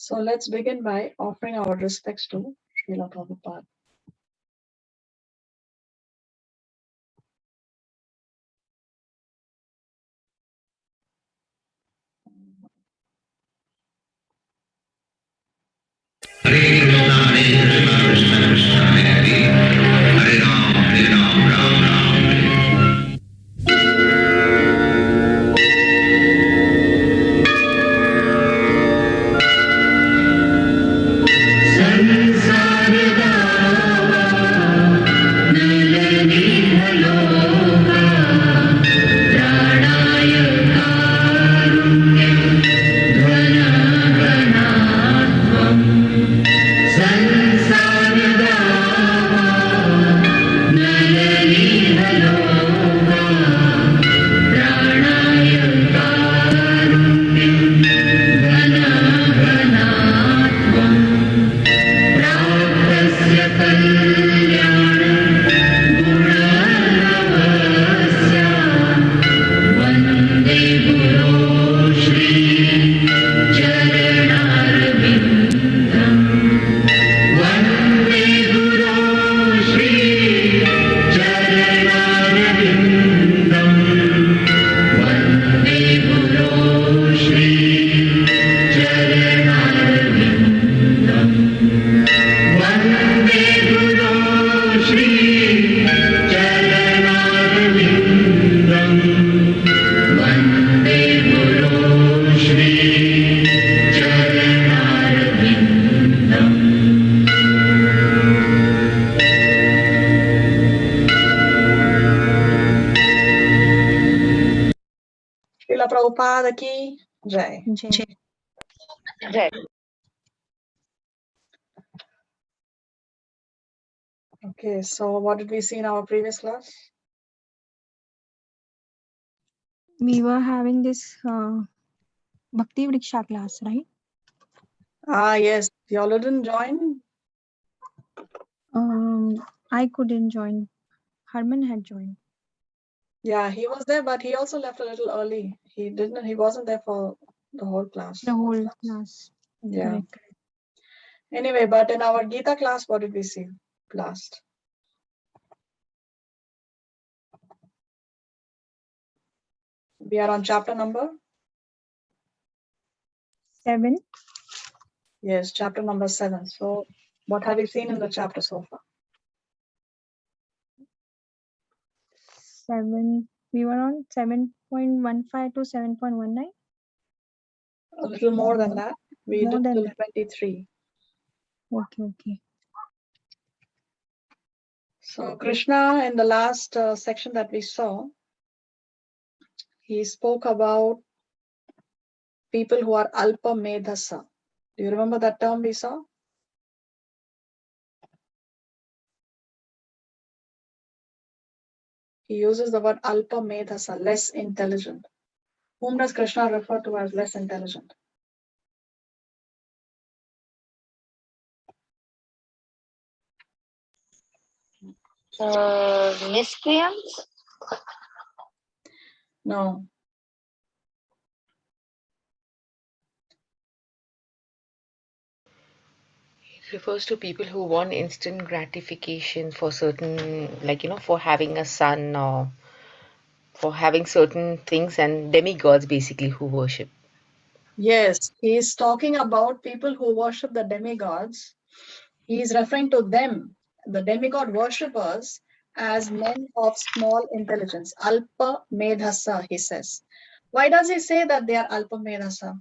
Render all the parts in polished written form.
So let's begin by offering our respects to Srila Prabhupada. Hare Krishna, Krishna Krishna, Hare Hare, Hare Ram, Ram Ram. Srila Prabhupada ki Jai. Jai. Okay, so what did we see in our previous class? We were having this Bhakti Vriksha class, right? Ah, yes. You all didn't join? I couldn't join. Harman had joined. Yeah, he was there, but he also left a little early. He wasn't there for the whole class. The whole class. Yeah. Correct. Anyway, but in our Gita class, what did we see last? We are on chapter number? 7. Yes, chapter number 7. So what have you seen in the chapter so far? 7. We were on 7.15 to 7.19. A little more than that. We More did than till that. 23. Okay. So Krishna, in the last section that we saw, he spoke about people who are alpa medhasa. Do you remember that term we saw? He uses the word alpa medhasa, less intelligent. Whom does Krishna refer to as less intelligent? Miscreants? No. It refers to people who want instant gratification for certain, like, for having a son or for having certain things, and demigods basically who worship. Yes, he is talking about people who worship the demigods. He is referring to them, the demigod worshippers, as men of small intelligence. Alpa medhasa, he says. Why does he say that they are alpa medhasa?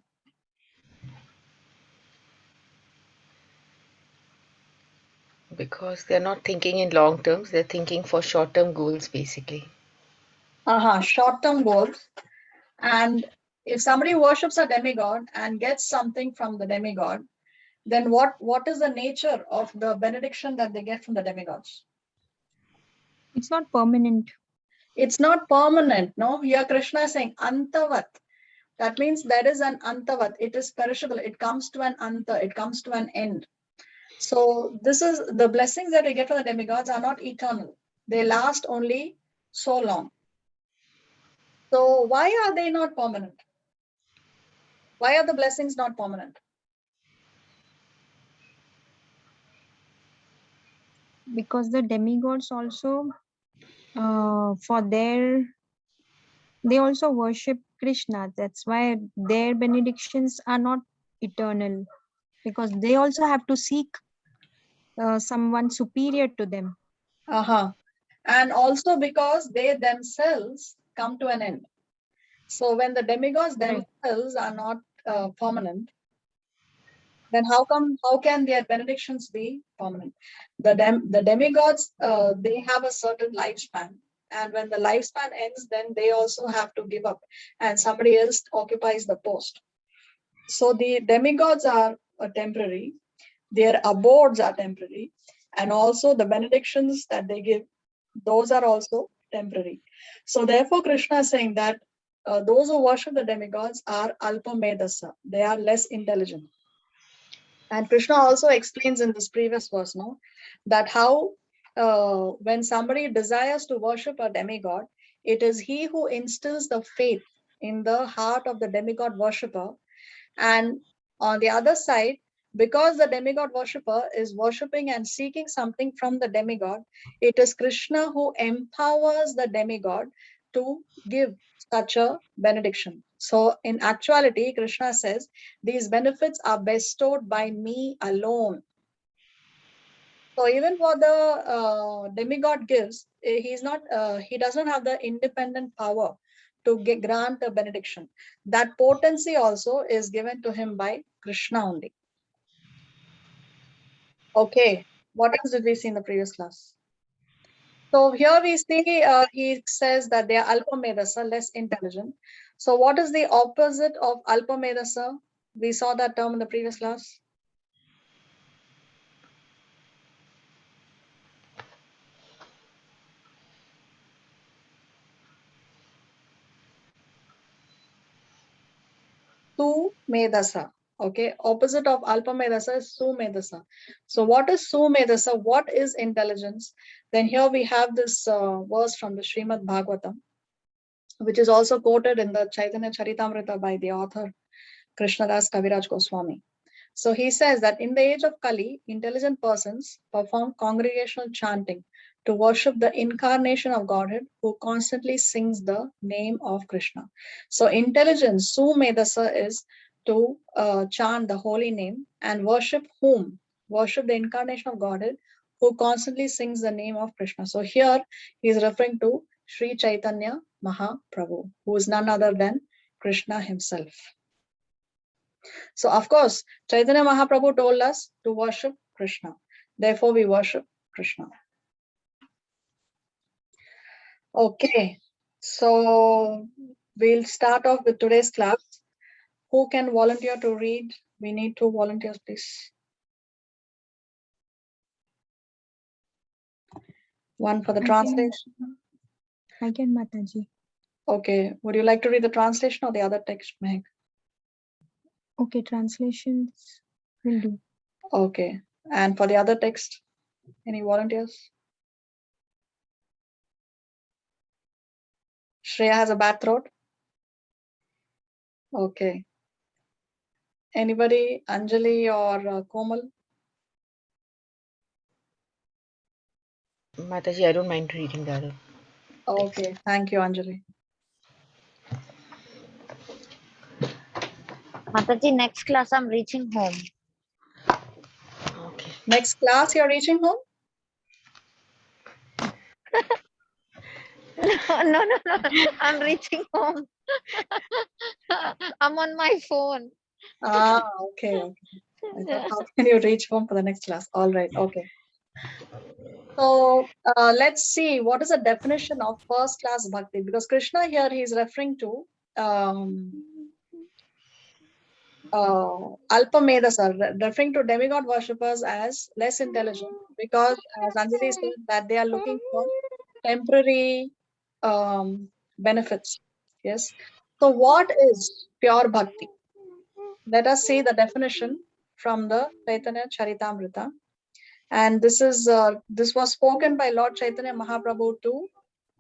Because they're not thinking in long terms, they're thinking for short term goals basically. Short-term goals. And if somebody worships a demigod and gets something from the demigod, then what is the nature of the benediction that they get from the demigods? It's not permanent. It's not permanent. No, here Krishna is saying antavat. That means there is an antavat. It is perishable. It comes to an anta. It comes to an end. So this is the blessings that we get from the demigods are not eternal. They last only so long. So why are they not permanent? Why are the blessings not permanent? because the demigods also they also worship Krishna. That's why their benedictions are not eternal, because they also have to seek someone superior to them. And also because they themselves come to an end. So when the demigods Right. themselves are not permanent, then how can their benedictions be permanent? The demigods, they have a certain lifespan, and when the lifespan ends, then they also have to give up, and somebody else occupies the post. So the demigods are temporary, their abodes are temporary, and also the benedictions that they give, those are also temporary. So therefore, Krishna is saying that those who worship the demigods are alpa medasa, they are less intelligent. And Krishna also explains in this previous verse, no, that how when somebody desires to worship a demigod, it is he who instills the faith in the heart of the demigod worshipper. And on the other side, because the demigod worshipper is worshipping and seeking something from the demigod, it is Krishna who empowers the demigod to give such a benediction. So in actuality, Krishna says, these benefits are bestowed by me alone. So even for the demigod gives, he does not have the independent power to grant a benediction. That potency also is given to him by Krishna only. Okay, what else did we see in the previous class? So here we see he says that they are alpamedasa, less intelligent. So what is the opposite of alpamedasa? We saw that term in the previous class. Sumedasa. Okay, opposite of alpamedasa is sumedasa. So what is sumedasa? What is intelligence? Then here we have this verse from the Srimad Bhagavatam, which is also quoted in the Chaitanya Charitamrita by the author Krishnadas Kaviraj Goswami. So he says that in the age of Kali, intelligent persons perform congregational chanting to worship the incarnation of Godhead who constantly sings the name of Krishna. So intelligence, Sumedasa, is to chant the holy name and worship whom? Worship the incarnation of Godhead who constantly sings the name of Krishna. So here he is referring to Sri Chaitanya Mahaprabhu, who is none other than Krishna himself. So of course, Chaitanya Mahaprabhu told us to worship Krishna. Therefore, we worship Krishna. Okay, so we'll start off with today's class. Who can volunteer to read? We need 2 volunteers, please. One for the translation. I can, Mataji. Okay, would you like to read the translation or the other text, Meg? Okay, translations will do. Okay, and for the other text, any volunteers? Shreya has a bad throat. Okay. Anybody? Anjali or Komal? Mataji, I don't mind reading the other. Okay, thank you, Anjali. Mataji, next class I'm reaching home. Okay. Next class, you're reaching home? No, I'm reaching home. I'm on my phone. Ah, okay. I thought, how can you reach home for the next class? All right, okay. So let's see, what is the definition of first class bhakti? Because Krishna here, he's referring to Alpamedasa, referring to demigod worshippers as less intelligent, because as Anjali said, that they are looking for temporary benefits. Yes. So what is pure bhakti? Let us see the definition from the Chaitanya Charitamrita. And this was spoken by Lord Chaitanya Mahaprabhu to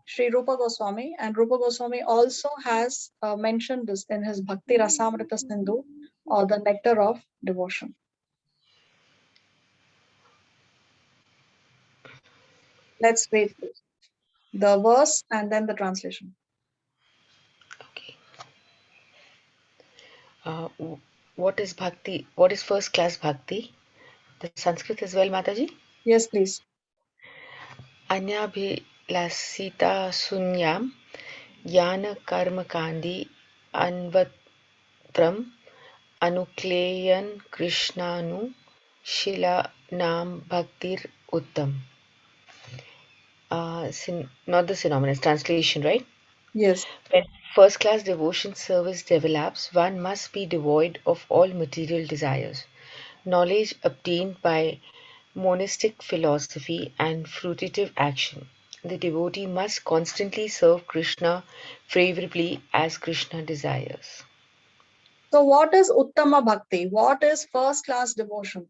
Sri Rupa Goswami, and Rupa Goswami also has mentioned this in his Bhakti Rasamrita Sindhu, or the nectar of devotion. Let's wait. The verse and then the translation. Okay. What is bhakti? What is first class bhakti? The Sanskrit as well, Mataji? Yes, please. Anyabhilasita sunyam yana karma kandi anvatram anukleyan krishnanu shila nam bhaktir uttam. Not the synonymous translation, right? Yes. When first class devotion service develops, one must be devoid of all material desires. Knowledge obtained by monastic philosophy and fruitive action. The devotee must constantly serve Krishna favorably as Krishna desires. So what is Uttama Bhakti? What is first class devotion?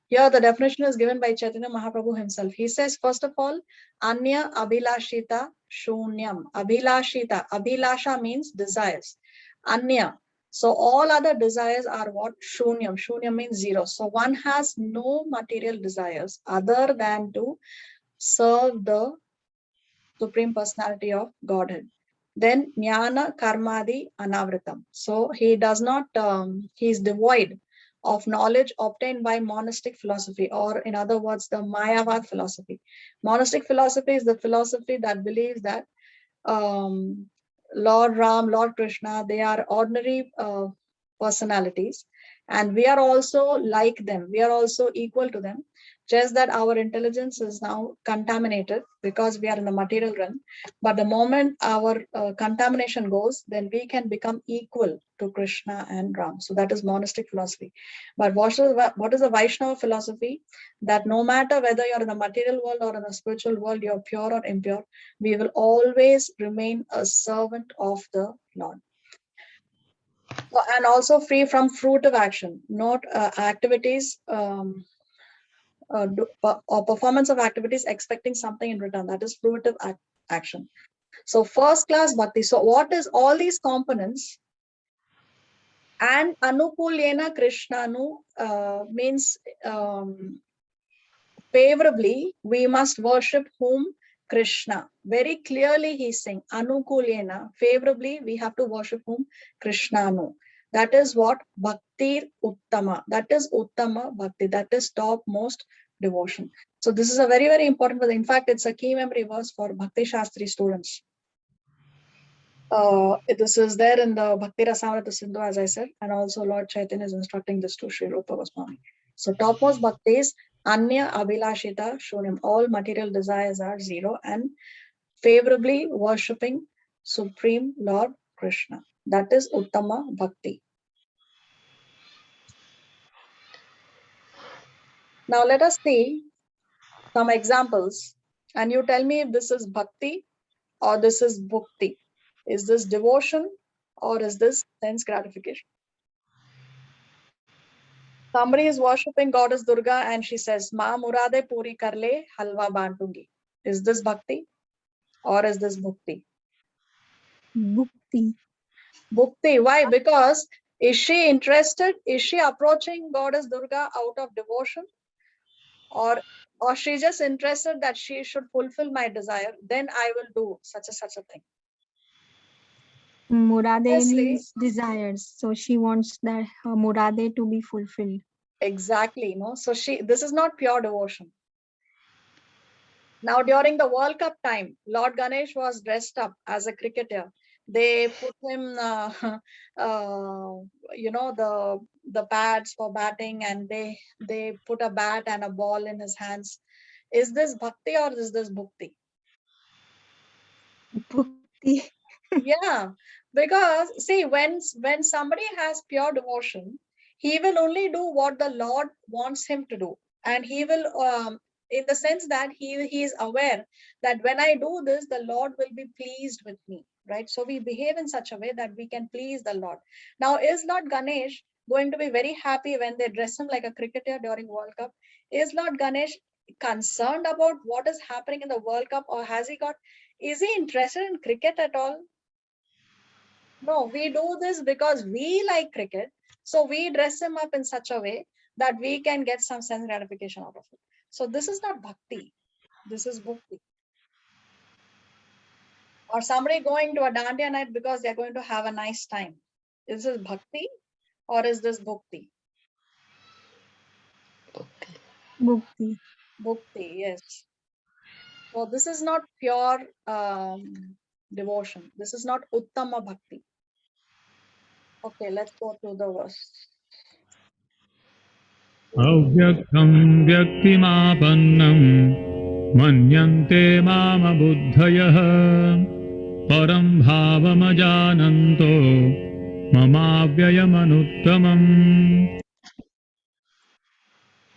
Here the definition is given by Chaitanya Mahaprabhu himself. He says, first of all, Anya Abhilashita Shunyam. Abhilashita. Abhilasha means desires. Anya. So all other desires are what? Shunyam. Shunyam means zero. So one has no material desires other than to serve the Supreme Personality of Godhead. Then Jnana Karmadi Anavritam. So he does not, he is devoid of knowledge obtained by monastic philosophy, or in other words, the Mayavad philosophy. Monastic philosophy is the philosophy that believes that Lord Ram, Lord Krishna, they are ordinary personalities, and we are also like them. We are also equal to them, just that our intelligence is now contaminated because we are in the material realm. But the moment our contamination goes, then we can become equal to Krishna and Ram. So that is monastic philosophy. But what is the Vaishnava philosophy? That no matter whether you're in the material world or in the spiritual world, you're pure or impure, we will always remain a servant of the Lord. And also free from fruitive action, not activities or performance of activities expecting something in return. That is fruitive action. So first class bhakti. So what is all these components? And anukulyena krishnanu means favorably we must worship whom? Krishna. Very clearly he's saying anukulyena, favorably we have to worship whom? Krishnanu. That is what bhaktir uttama. That is uttama bhakti. That is topmost devotion. So this is a very, very important word. In fact, it's a key memory verse for Bhakti Shastri students. This is there in the Bhakti Rasamrita Sindhu, as I said, and also Lord Chaitanya is instructing this to Sri Rupa Goswami. So topmost bhakti is Anya Abhilashita Shunyam. All material desires are zero, and favorably worshipping Supreme Lord Krishna. That is Uttama Bhakti. Now let us see some examples, and you tell me if this is Bhakti or this is Bhukti. Is this devotion or is this sense gratification? Somebody is worshipping goddess Durga and she says, Ma Murade Puri Karle Halwa Bantungi. Is this Bhakti or is this Bhukti? Bhukti. Bhukti. Why? Because is she interested? Is she approaching goddess Durga out of devotion? Or she's just interested that she should fulfill my desire, then I will do such a thing. Murade Obviously. means desires. So she wants that her Murade to be fulfilled. Exactly, no. So this is not pure devotion. Now during the World Cup time, Lord Ganesh was dressed up as a cricketer. They put him, the pads for batting, and they put a bat and a ball in his hands. Is this bhakti or is this bhukti? Bhukti. Yeah, because see, when somebody has pure devotion, he will only do what the Lord wants him to do, and he will, in the sense that he is aware that when I do this, the Lord will be pleased with me, right? So we behave in such a way that we can please the Lord. Now, is Lord Ganesh going to be very happy when they dress him like a cricketer during World Cup? Is Lord Ganesh concerned about what is happening in the World Cup, or is he interested in cricket at all? No, we do this because we like cricket. So we dress him up in such a way that we can get some sense gratification out of it. So this is not bhakti. This is bhukti. Or somebody going to a dandiya night because they're going to have a nice time. Is this bhakti or is this bhukti? Bhakti. Bhukti. Bhukti, yes. So this is not pure devotion. This is not uttama bhakti. Okay, let's go to the verse. अव्यक्तं व्यक्तिमापन्नं मन्यन्ते मामबुद्धयः परं भावमजानन्तो ममाव्ययमनुत्तमम्.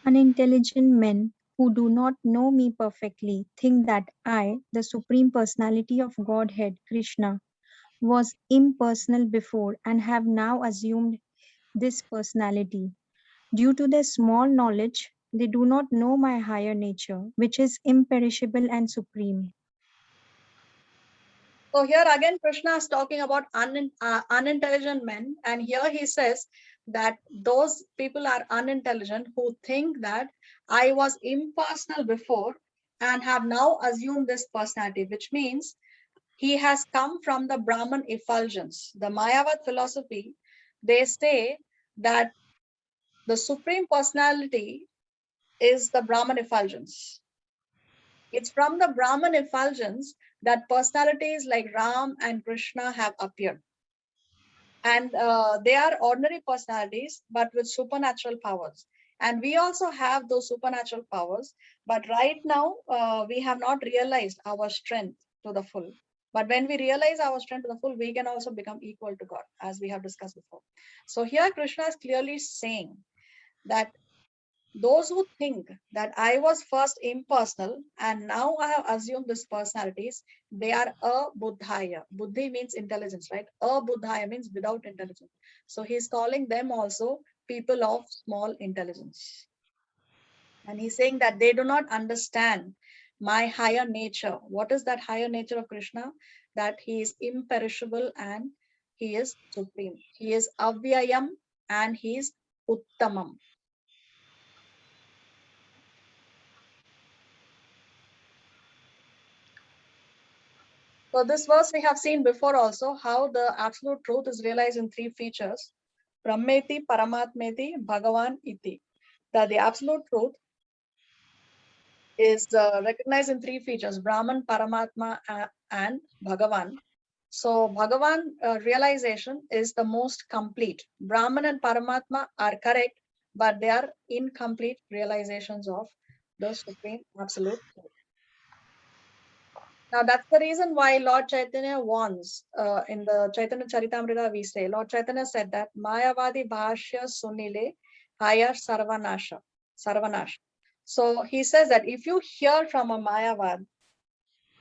Unintelligent men who do not know me perfectly think that I, the Supreme Personality of Godhead, Krishna, was impersonal before and have now assumed this personality. Due to their small knowledge, they do not know my higher nature, which is imperishable and supreme. So here again, Krishna is talking about unintelligent men. And here he says that those people are unintelligent who think that I was impersonal before and have now assumed this personality, which means he has come from the Brahman effulgence. The Mayavad philosophy, they say that the Supreme Personality is the Brahman effulgence. It's from the Brahman effulgence that personalities like Ram and Krishna have appeared. And they are ordinary personalities, but with supernatural powers. And we also have those supernatural powers. But right now, we have not realized our strength to the full. But when we realize our strength to the full, we can also become equal to God, as we have discussed before. So here Krishna is clearly saying that those who think that I was first impersonal and now I have assumed these personalities, they are a buddhaya. Buddhi means intelligence, right? A buddhaya means without intelligence. So he's calling them also people of small intelligence. And he's saying that they do not understand my higher nature. What is that higher nature of Krishna? That he is imperishable and he is supreme. He is avyayam and he is uttamam. So this verse we have seen before also, how the absolute truth is realized in three features: Brahmeti, Paramatmeti, Bhagavan iti. That the absolute truth is recognized in three features: Brahman, Paramatma, and Bhagavan. So Bhagavan realization is the most complete. Brahman and Paramatma are correct, but they are incomplete realizations of the Supreme Absolute Truth. Now that's the reason why Lord Chaitanya warns in the Chaitanya Charitamrita, we say, Lord Chaitanya said that Mayavadi Bhashya Sunile Haya Sarvanash. So he says that if you hear from a Mayavad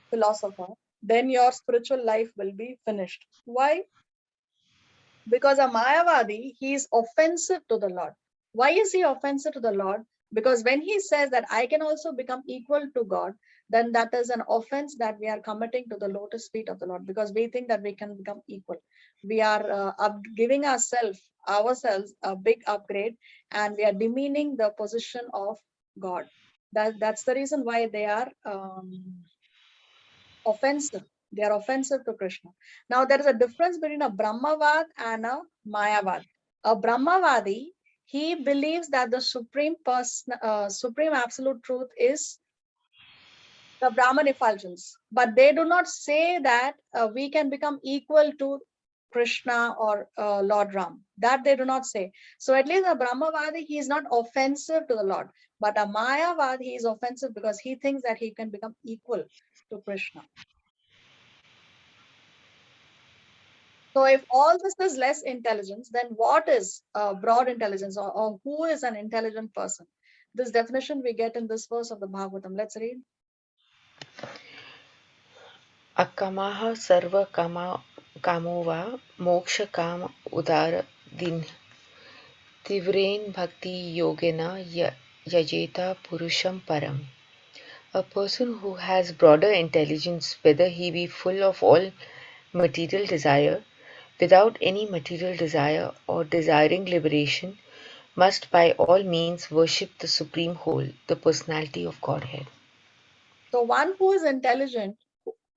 philosopher, then your spiritual life will be finished. Why? Because a Mayavadi, he is offensive to the Lord. Why is he offensive to the Lord? Because when he says that I can also become equal to God, then that is an offense that we are committing to the lotus feet of the Lord, because we think that we can become equal. We are giving ourselves a big upgrade, and we are demeaning the position of God. That's the reason why they are offensive. They are offensive to Krishna. Now, there is a difference between a Brahmavad and a Mayavad. A Brahmavadi, he believes that the supreme absolute truth is the Brahman effulgence, but they do not say that we can become equal to Krishna or Lord Ram. That they do not say. So at least a Brahmavadi, he is not offensive to the Lord, but a Mayavad, he is offensive because he thinks that he can become equal to Krishna. So if all this is less intelligence, then what is broad intelligence, or who is an intelligent person? This definition we get in this verse of the Bhagavatam. Let's read. Akamaha sarva kamo va moksha kama udara din tivrain bhakti yogena yajeta purusham param. A person who has broader intelligence, whether he be full of all material desire, without any material desire, or desiring liberation, must by all means worship the Supreme Whole, the Personality of Godhead. So one who is intelligent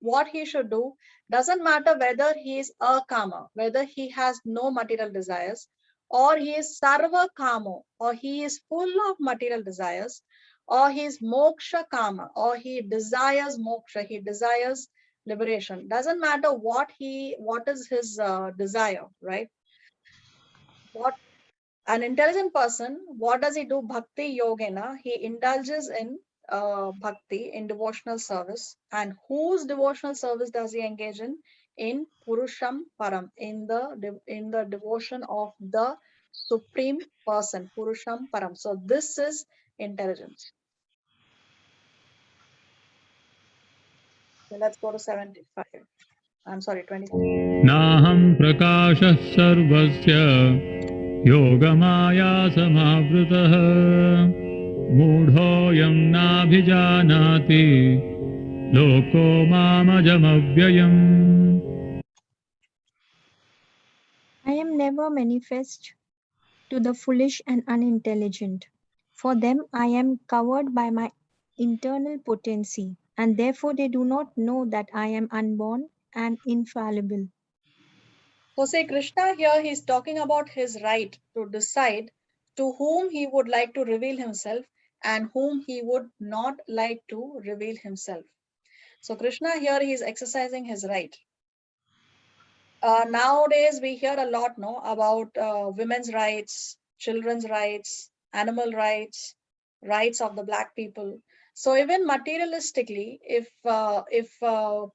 what he should do. Doesn't matter whether he is a kama, whether he has no material desires, or he is sarva kamo, or he is full of material desires, or he is moksha kama, or he desires moksha, he desires liberation. Doesn't matter what is his desire, right? What an intelligent person, what does he do? Bhakti yogena, he indulges in bhakti, in devotional service. And whose devotional service does he engage in? In Purusham Param, in the devotion of the Supreme Person, Purusham Param. So this is intelligence. So let's go to 75. I'm sorry, 25. नाहं प्रकाशः सर्वस्य योगमाया समावृतः मूढोऽयं नाभिजानाति लोको मामजमव्ययम्. I am never manifest to the foolish and unintelligent. For them, I am covered by my internal potency, and therefore they do not know that I am unborn and infallible. So say Krishna here, he's talking about his right to decide to whom he would like to reveal himself and whom he would not like to reveal himself. So Krishna here, he is exercising his right. Nowadays, we hear a lot about women's rights, children's rights, animal rights, rights of the Black people. So even materialistically, if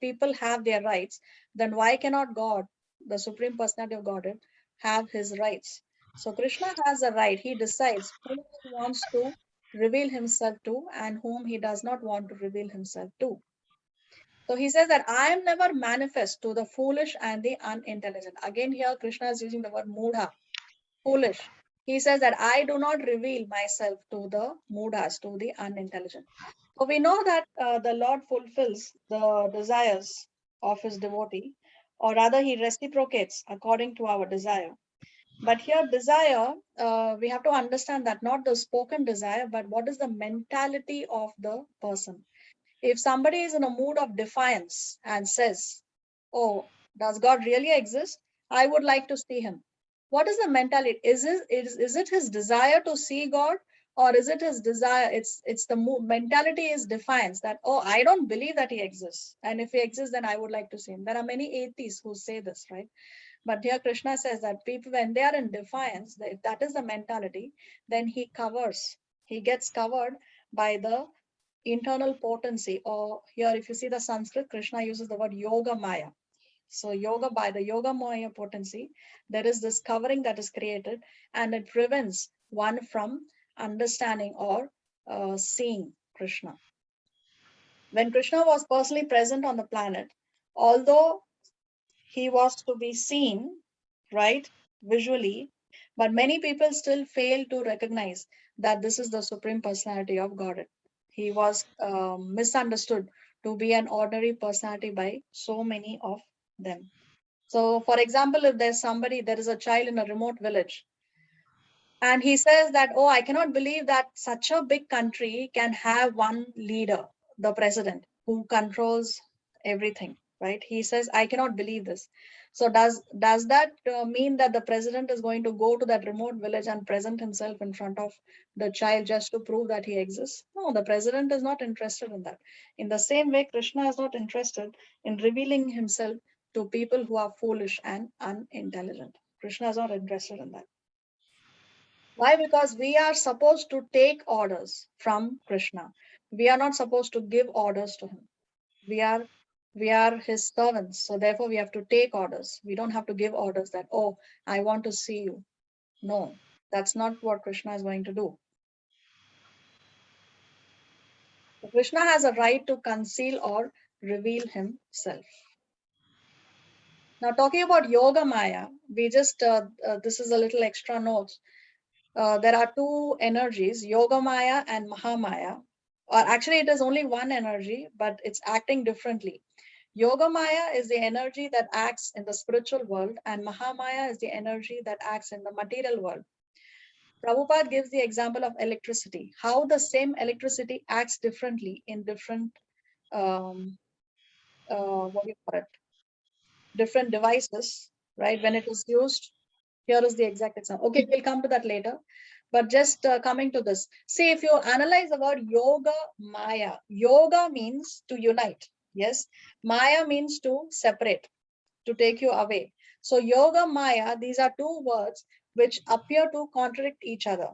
people have their rights, then why cannot God, the Supreme Personality of Godhead, have his rights? So Krishna has a right. He decides whom he wants to reveal himself to and whom he does not want to reveal himself to. So he says that I am never manifest to the foolish and the unintelligent. Again, here Krishna is using the word mudha, foolish. He says that I do not reveal myself to the mudhas, to the unintelligent. So we know that the Lord fulfills the desires of his devotee, or rather, he reciprocates according to our desire. But here, desire, we have to understand that not the spoken desire, but what is the mentality of the person. If somebody is in a mood of defiance and says, oh, does God really exist? I would like to see him. What is the mentality? Is it his desire to see God, or is it his desire? It's the mentality is defiance that, oh, I don't believe that he exists. And if he exists, then I would like to see him. There are many atheists who say this, right? But here Krishna says that people, when they are in defiance, if that is the mentality, then he gets covered by the internal potency, or here if you see the Sanskrit, Krishna uses the word yoga maya. So yoga, by the yoga maya potency, there is this covering that is created, and it prevents one from understanding or seeing Krishna. When Krishna was personally present on the planet, although he was to be seen, right, visually, but many people still fail to recognize that this is the Supreme Personality of Godhead. He was misunderstood to be an ordinary personality by so many of them. So, for example, if there is a child in a remote village, and he says that, oh, I cannot believe that such a big country can have one leader, the president, who controls everything, right? He says, I cannot believe this. So does that mean that the president is going to go to that remote village and present himself in front of the child just to prove that he exists? No, the president is not interested in that. In the same way, Krishna is not interested in revealing himself to people who are foolish and unintelligent. Krishna is not interested in that. Why? Because we are supposed to take orders from Krishna. We are not supposed to give orders to him. We are his servants. So therefore we have to take orders. We don't have to give orders that, oh, I want to see you. No, that's not what Krishna is going to do. So Krishna has a right to conceal or reveal himself. Now talking about Yoga Maya, we just, this is a little extra notes. There are two energies, Yoga Maya and Mahamaya. Or actually, it is only one energy, but it's acting differently. Yoga Maya is the energy that acts in the spiritual world, and Mahamaya is the energy that acts in the material world. Prabhupada gives the example of electricity, how the same electricity acts differently in different what do you call it? Different devices, right? When it is used, here is the exact example. Okay, we'll come to that later. But just coming to this, see, if you analyze the word yoga maya, yoga means to unite. Yes, maya means to separate, to take you away. So yoga maya, these are two words which appear to contradict each other.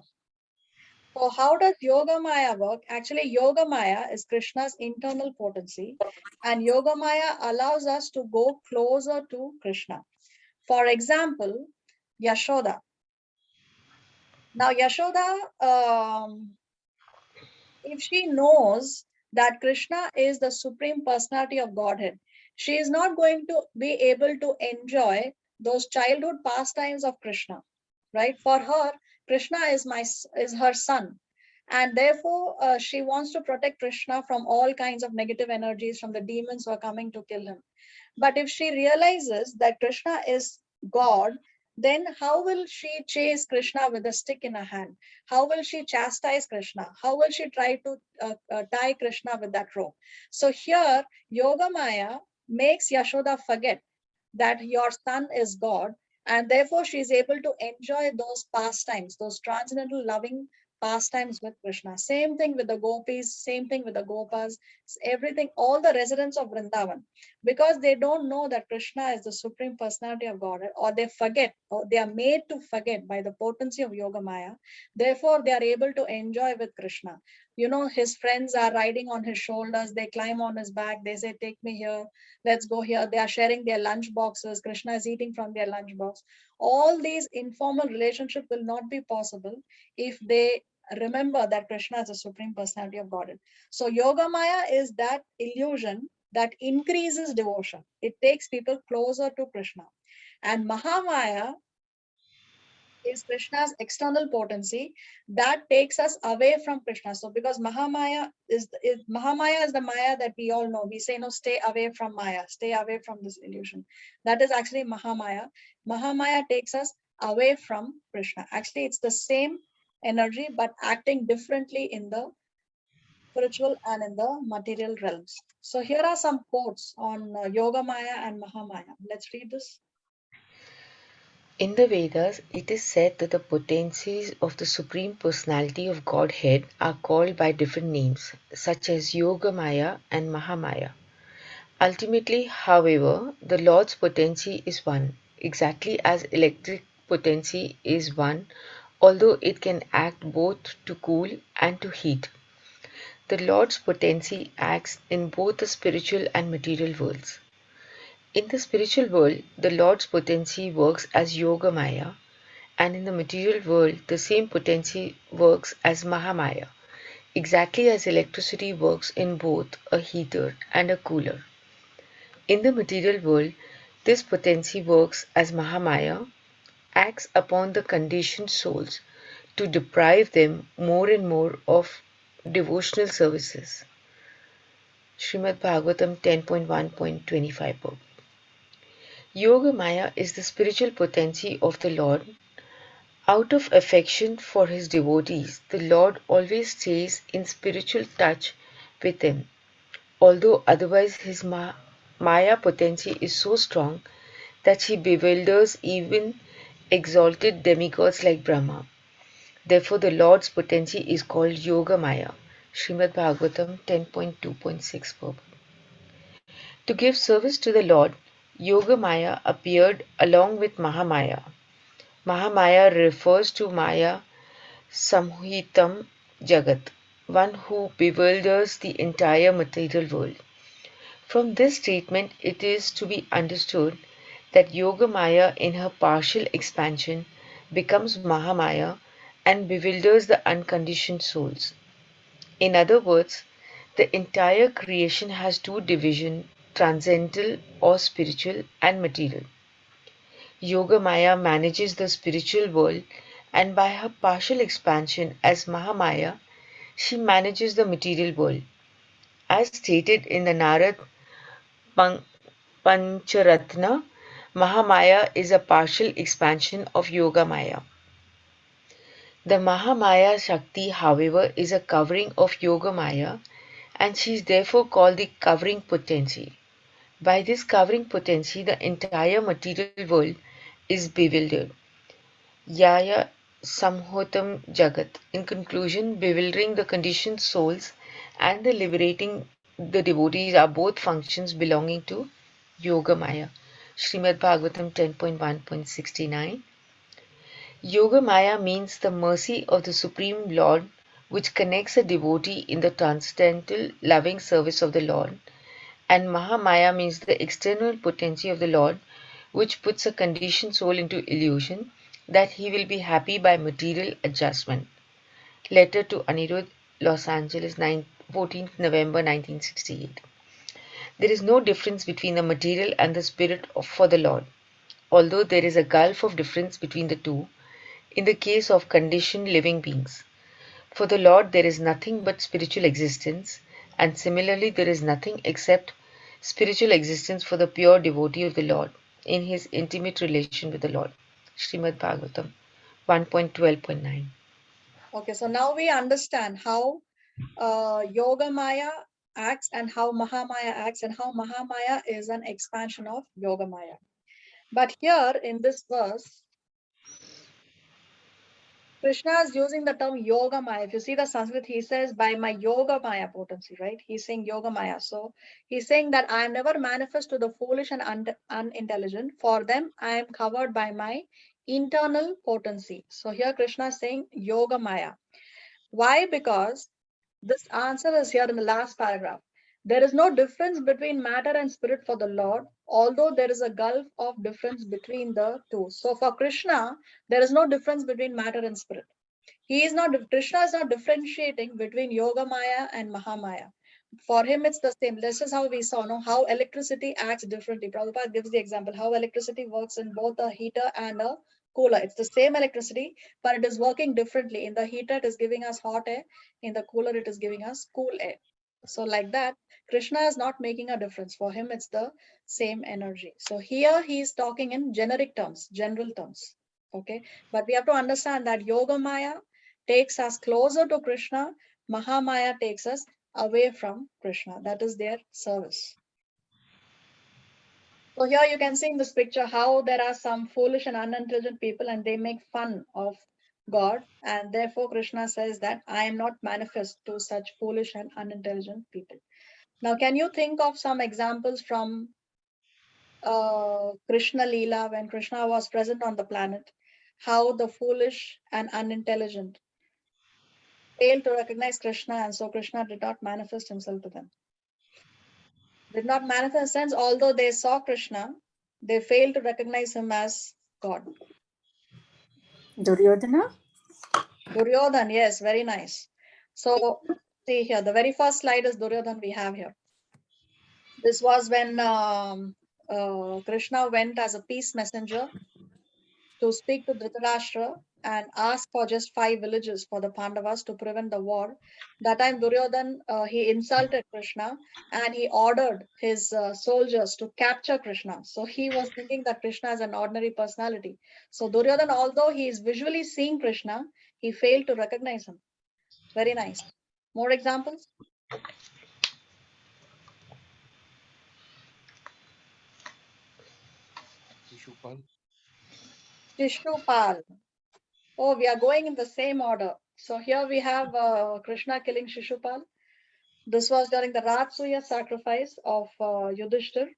So how does yoga maya work? Actually, yoga maya is Krishna's internal potency, and yoga maya allows us to go closer to Krishna. For example, Yashoda. Now, Yashoda, if she knows that Krishna is the supreme personality of Godhead, she is not going to be able to enjoy those childhood pastimes of Krishna, right? For her, Krishna is her son, and therefore she wants to protect Krishna from all kinds of negative energies, from the demons who are coming to kill him. But if she realizes that Krishna is God, then how will she chase Krishna with a stick in her hand? How will she chastise Krishna? How will she try to tie Krishna with that rope? So here, Yoga Maya makes Yashoda forget that your son is God, and therefore she is able to enjoy those pastimes, those transcendental loving pastimes with Krishna. Same thing with the gopis, same thing with the gopas, everything, all the residents of Vrindavan, because they don't know that Krishna is the supreme personality of God, or they forget, or they are made to forget by the potency of Yoga Maya. Therefore, they are able to enjoy with Krishna. You know, his friends are riding on his shoulders, they climb on his back, they say, take me here, let's go here. They are sharing their lunch boxes. Krishna is eating from their lunch box. All these informal relationships will not be possible if they remember that Krishna is the supreme personality of Godhead. So Yoga Maya is that illusion that increases devotion. It takes people closer to Krishna. And Mahamaya is Krishna's external potency that takes us away from Krishna. So because Mahamaya is the Maya that we all know. We say, no, stay away from Maya, stay away from this illusion. That is actually Mahamaya. Mahamaya takes us away from Krishna. Actually, it's the same energy, but acting differently in the spiritual and in the material realms. So here are some quotes on Yoga Maya and Mahamaya. Let's read this. In the Vedas, it is said that the potencies of the Supreme Personality of Godhead are called by different names, such as Yogamaya and Mahamaya. Ultimately, however, the Lord's potency is one, exactly as electric potency is one, although it can act both to cool and to heat. The Lord's potency acts in both the spiritual and material worlds. In the spiritual world, the Lord's potency works as Yoga Maya, and in the material world, the same potency works as Mahamaya, exactly as electricity works in both a heater and a cooler. In the material world, this potency works as Mahamaya, acts upon the conditioned souls to deprive them more and more of devotional services. Srimad Bhagavatam 10.1.25. Yoga Maya is the spiritual potency of the Lord. Out of affection for his devotees, the Lord always stays in spiritual touch with them, although otherwise his Maya potency is so strong that he bewilders even exalted demigods like Brahma. Therefore, the Lord's potency is called Yoga Maya. Srimad Bhagavatam 10.2.6. To give service to the Lord, Yoga Maya appeared along with Mahamaya. Mahamaya refers to Maya Samhitam Jagat, one who bewilders the entire material world. From this statement, it is to be understood that Yoga Maya in her partial expansion becomes Mahamaya and bewilders the unconditioned souls. In other words, the entire creation has two divisions, transcendental or spiritual and material. Yoga Maya manages the spiritual world, and by her partial expansion as Mahamaya, she manages the material world. As stated in the Narad Pancharatna, Mahamaya is a partial expansion of Yoga Maya. The Mahamaya Shakti, however, is a covering of Yoga Maya, and she is therefore called the covering potency. By this covering potency, the entire material world is bewildered. Yaya Samhotam Jagat. In conclusion, bewildering the conditioned souls and the liberating the devotees are both functions belonging to Yoga Maya. Srimad Bhagavatam 10.1.69. Yoga Maya means the mercy of the Supreme Lord which connects a devotee in the transcendental loving service of the Lord, and Mahamaya means the external potency of the Lord which puts a conditioned soul into illusion that he will be happy by material adjustment. Letter to Anirudh, Los Angeles, 14th November 1968. There is no difference between the material and the spirit for the Lord, although there is a gulf of difference between the two in the case of conditioned living beings. For the Lord there is nothing but spiritual existence, and similarly there is nothing except spiritual existence for the pure devotee of the Lord in his intimate relation with the Lord. Srimad Bhagavatam 1.12.9. Okay, so now we understand how Yoga Maya acts and how Mahamaya acts, and how Mahamaya is an expansion of Yoga Maya. But here in this verse, Krishna is using the term Yoga Maya. If you see the Sanskrit, he says, by my Yoga Maya potency, right? He's saying Yoga Maya. So he's saying that I am never manifest to the foolish and unintelligent. For them, I am covered by my internal potency. So here Krishna is saying Yoga Maya. Why? Because this answer is here in the last paragraph. There is no difference between matter and spirit for the Lord, although there is a gulf of difference between the two. So for Krishna, there is no difference between matter and spirit. Krishna is not differentiating between Yoga Maya and Mahamaya. For him, it's the same. This is how we saw how electricity acts differently. Prabhupada gives the example how electricity works in both a heater and a cooler. It's the same electricity, but it is working differently. In the heater, it is giving us hot air. In the cooler, it is giving us cool air. So like that, Krishna is not making a difference. For him, it's the same energy. So here he is talking in generic terms, general terms. Okay, but we have to understand that Yoga Maya takes us closer to Krishna, Mahamaya takes us away from Krishna. That is their service. So here you can see in this picture how there are some foolish and unintelligent people and they make fun of God, and therefore Krishna says that I am not manifest to such foolish and unintelligent people. Now, can you think of some examples from Krishna Leela when Krishna was present on the planet, how the foolish and unintelligent failed to recognize Krishna, and so Krishna did not manifest himself to them. Did not manifest sense, although they saw Krishna, they failed to recognize him as God. Duryodhana? Duryodhan, yes, very nice. So see here, the very first slide is Duryodhan we have here. This was when Krishna went as a peace messenger to speak to Dhritarashtra and ask for just 5 villages for the Pandavas to prevent the war. That time Duryodhan, he insulted Krishna and he ordered his soldiers to capture Krishna. So he was thinking that Krishna is an ordinary personality. So Duryodhan, although he is visually seeing Krishna, he failed to recognize him. Very nice. More examples? Shishupal. Oh, we are going in the same order. So here we have Krishna killing Shishupal. This was during the Ratsuya sacrifice of Yudhishthir.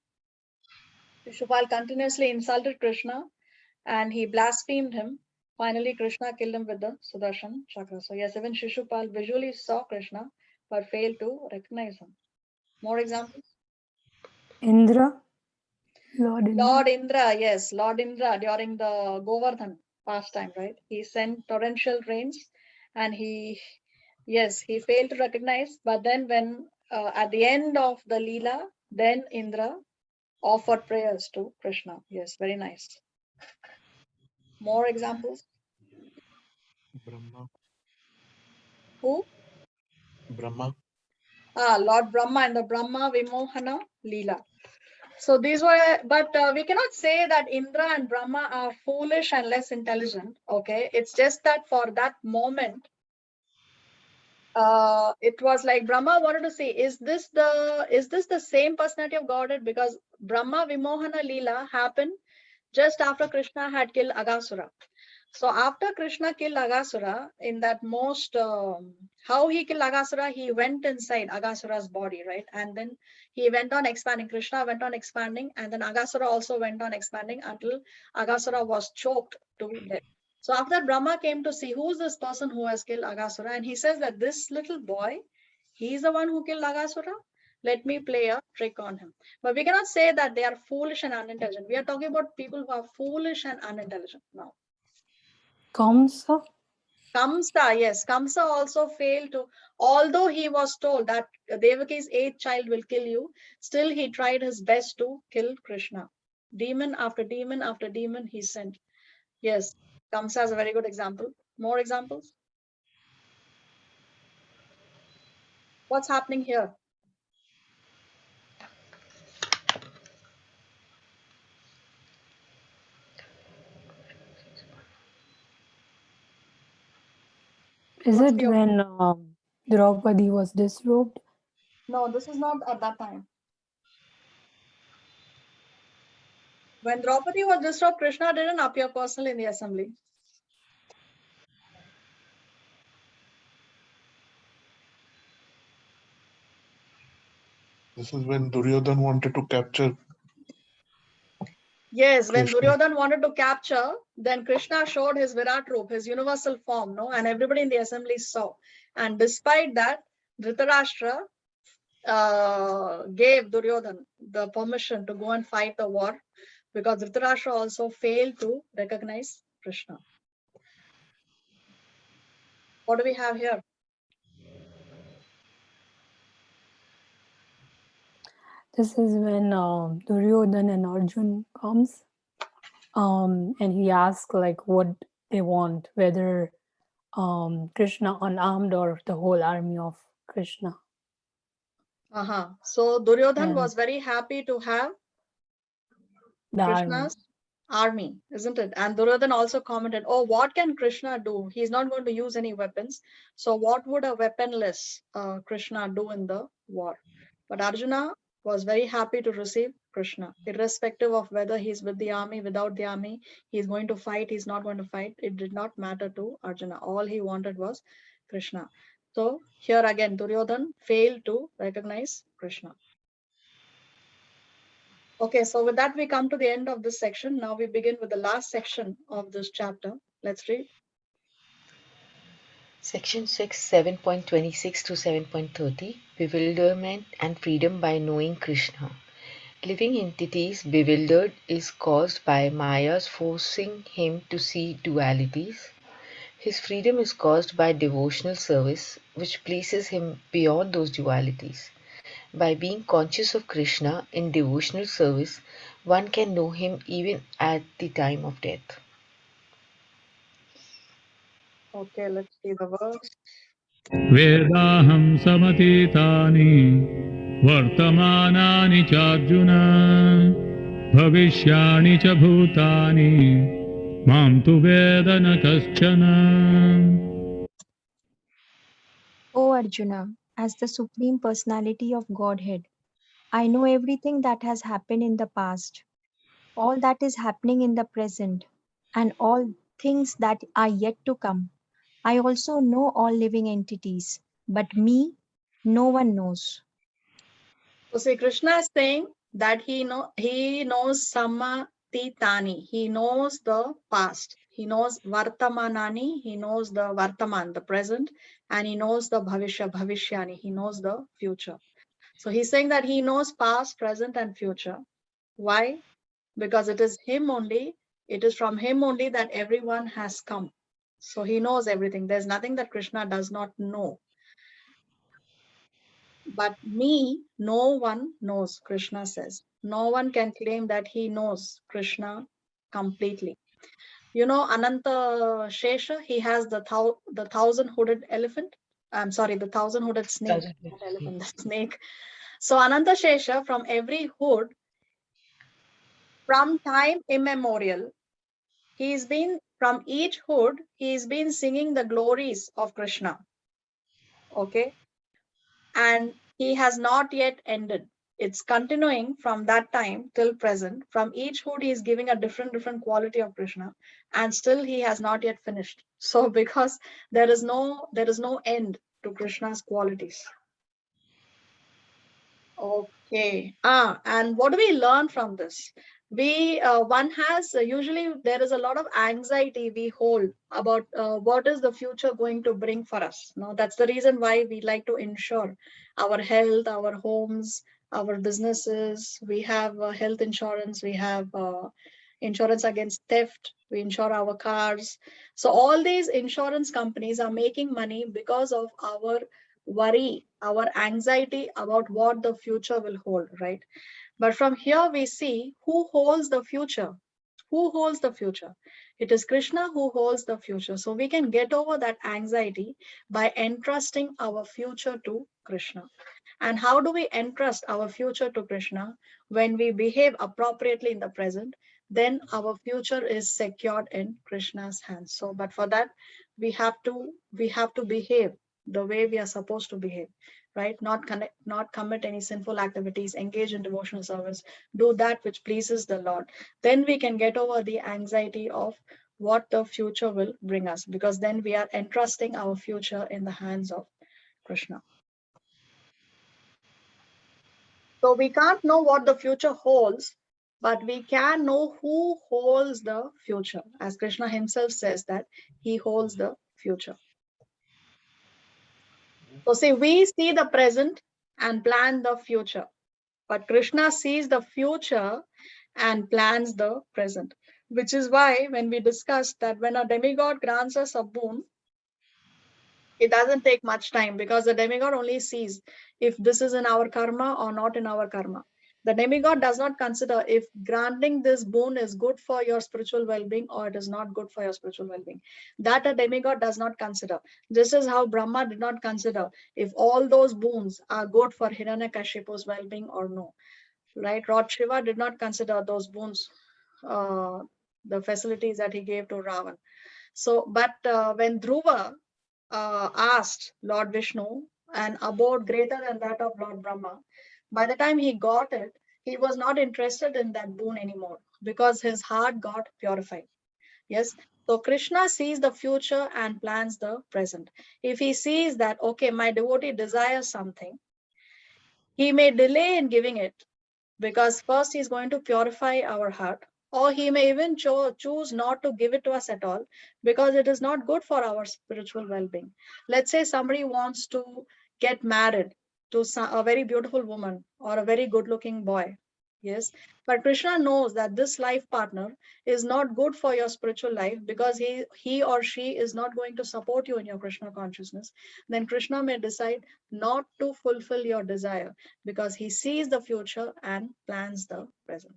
Shishupal continuously insulted Krishna and he blasphemed him. Finally, Krishna killed him with the Sudarshan chakra. So yes, even Shishupal visually saw Krishna but failed to recognize him. More examples? Indra? Lord Indra. Lord Indra, yes, Lord Indra during the Govardhan pastime, right? He sent torrential rains and he failed to recognize. But then when at the end of the Leela, then Indra offered prayers to Krishna. Yes, very nice. More examples? Brahma. Who? Brahma. Lord Brahma and the Brahma Vimohana Leela. So these were, but we cannot say that Indra and Brahma are foolish and less intelligent. Okay, it's just that for that moment, it was like Brahma wanted to say, is this the same personality of Godhead? Because Brahma Vimohana Leela happened just after Krishna had killed Aghasura. So after Krishna killed Aghasura, in that most, how he killed Aghasura, he went inside Aghasura's body, right? And then he went on expanding. Krishna went on expanding, and then Aghasura also went on expanding until Aghasura was choked to death. So after that, Brahma came to see who's this person who has killed Aghasura, and he says that this little boy, he's the one who killed Aghasura. Let me play a trick on him. But we cannot say that they are foolish and unintelligent. We are talking about people who are foolish and unintelligent now. Kamsa? Kamsa, yes, Kamsa also failed to, although he was told that Devaki's 8th child will kill you, still he tried his best to kill Krishna. Demon after demon after demon he sent. Yes, Kamsa is a very good example. More examples? What's happening here? Is What's it the when Draupadi was disrobed? No, this is not at that time. When Draupadi was disrobed, Krishna didn't appear personally in the assembly. This is when Duryodhan wanted to capture. Yes, when Krishna. Duryodhan wanted to capture, then Krishna showed his Virat Roop, his universal form, no, and everybody in the assembly saw. And despite that, Dhritarashtra gave Duryodhan the permission to go and fight the war, because Dhritarashtra also failed to recognize Krishna. What do we have here? This is when Duryodhan and Arjun comes, and he asks like what they want, whether Krishna unarmed or the whole army of Krishna. So Duryodhan And was very happy to have the army. Krishna's army, isn't it? And Duryodhan also commented, oh, what can Krishna do? He's not going to use any weapons. So what would a weaponless Krishna do in the war? But Arjuna was very happy to receive Krishna, irrespective of whether he's with the army, without the army, he's going to fight, he's not going to fight. It did not matter to Arjuna. All he wanted was Krishna. So here again, Duryodhan failed to recognize Krishna. Okay, so with that, we come to the end of this section. Now we begin with the last section of this chapter. Let's read. Section 6, 7.26 to 7.30, Bewilderment and Freedom by Knowing Krishna. Living entities bewildered is caused by Maya's forcing him to see dualities. His freedom is caused by devotional service, which places him beyond those dualities. By being conscious of Krishna in devotional service, one can know him even at the time of death. Okay, let's see the verse. Vedaham samatitani vartamanani charjuna bhavishyani cha bhutani mam tu vedana kaschana. O Arjuna, as the Supreme Personality of Godhead, I know everything that has happened in the past, all that is happening in the present, and all things that are yet to come. I also know all living entities, but me, no one knows. So see, Krishna is saying that he knows samatitani. He knows the past. He knows vartamanani. He knows the vartaman, the present, and he knows the bhavishyani. He knows the future. So he's saying that he knows past, present, and future. Why? Because it is him only. It is from him only that everyone has come. So he knows everything. There's nothing that Krishna does not know. But me, no one knows, Krishna says. No one can claim that he knows Krishna completely. You know, Ananta Shesha, he has the 1,000-hooded elephant. I'm sorry, the 1,000-hooded snake. Not elephant, the snake. So Ananta Shesha, from every hood, from time immemorial, from each hood, he's been singing the glories of Krishna. Okay. And he has not yet ended. It's continuing from that time till present. From each hood, he is giving a different quality of Krishna, and still he has not yet finished. So because there is no end to Krishna's qualities. Okay. And what do we learn from this? One has usually there is a lot of anxiety we hold about what is the future going to bring for us. No, that's the reason why we like to ensure our health, our homes, our businesses. We have health insurance. We have insurance against theft. We insure our cars. So all these insurance companies are making money because of our worry, our anxiety about what the future will hold, right? But from here we see who holds the future. Who holds the future? It is Krishna who holds the future. So we can get over that anxiety by entrusting our future to Krishna. And how do we entrust our future to Krishna? When we behave appropriately in the present, then our future is secured in Krishna's hands. So, but for that, we have to behave the way we are supposed to behave, right? Not commit any sinful activities, engage in devotional service, do that which pleases the Lord. Then we can get over the anxiety of what the future will bring us, because then we are entrusting our future in the hands of Krishna. So we can't know what the future holds, but we can know who holds the future. As Krishna himself says that he holds the future. So see, we see the present and plan the future, but Krishna sees the future and plans the present, which is why when we discussed that when a demigod grants us a boon, it doesn't take much time, because the demigod only sees if this is in our karma or not in our karma. The demigod does not consider if granting this boon is good for your spiritual well-being or it is not good for your spiritual well-being. That a demigod does not consider. Just as how Brahma did not consider if all those boons are good for Hiranyakashipu's well-being or no. Right? Lord Shiva did not consider those boons, the facilities that he gave to Ravan. So, but when Dhruva asked Lord Vishnu an abode greater than that of Lord Brahma, by the time he got it, he was not interested in that boon anymore, because his heart got purified. Yes. So Krishna sees the future and plans the present. If he sees that, okay, my devotee desires something, he may delay in giving it, because first he's going to purify our heart, or he may even choose not to give it to us at all, because it is not good for our spiritual well-being. Let's say somebody wants to get married to a very beautiful woman or a very good-looking boy. Yes, but Krishna knows that this life partner is not good for your spiritual life, because he or she is not going to support you in your Krishna consciousness. Then Krishna may decide not to fulfill your desire, because he sees the future and plans the present.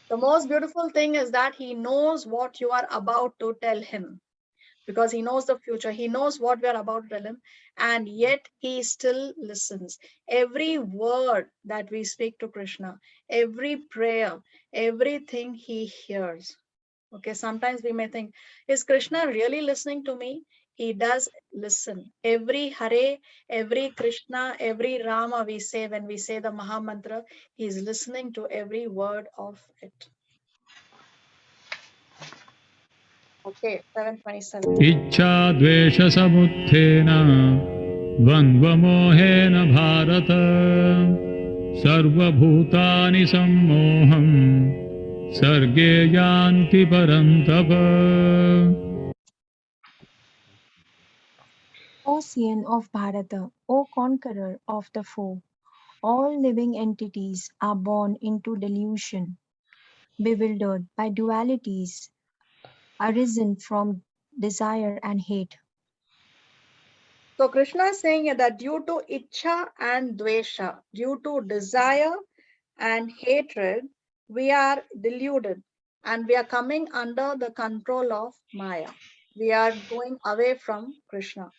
The most beautiful thing is that he knows what you are about to tell him, because he knows the future. He knows what we are about to tell him, and yet he still listens. Every word that we speak to Krishna, every prayer, everything he hears. Okay, sometimes we may think, is Krishna really listening to me? He does listen. Every Hare, every Krishna, every Rama we say when we say the Maha Mantra, he is listening to every word of it. Okay, 727. इच्छाद्वेषसमुत्थेन द्वन्द्वमोहेन Bharat सर्वभूतानि सम्मोहं सर्गे यान्ति परन्तप. Ocean of Bharata, O conqueror of the foe, all living entities are born into delusion, bewildered by dualities arisen from desire and hate. So Krishna is saying that due to Ichcha and Dvesha, due to desire and hatred, we are deluded and we are coming under the control of Maya. We are going away from Krishna.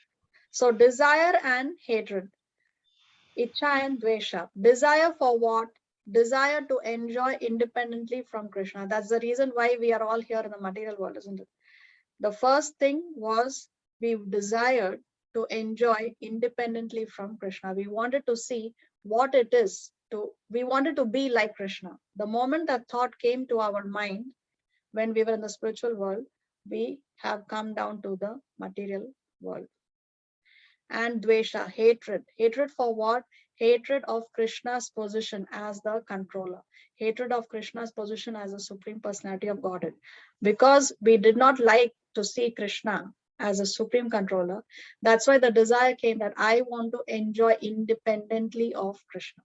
So desire and hatred, Ichcha and Dvesha. Desire for what? Desire to enjoy independently from Krishna. That's the reason why we are all here in the material world, isn't it? The first thing was we desired to enjoy independently from Krishna. We wanted to see what it is we wanted to be like Krishna. The moment that thought came to our mind when we were in the spiritual world, we have come down to the material world. And dvesha, hatred. Hatred for what? Hatred of Krishna's position as the controller. Hatred of Krishna's position as the Supreme Personality of Godhead. Because we did not like to see Krishna as a supreme controller, that's why the desire came that I want to enjoy independently of Krishna.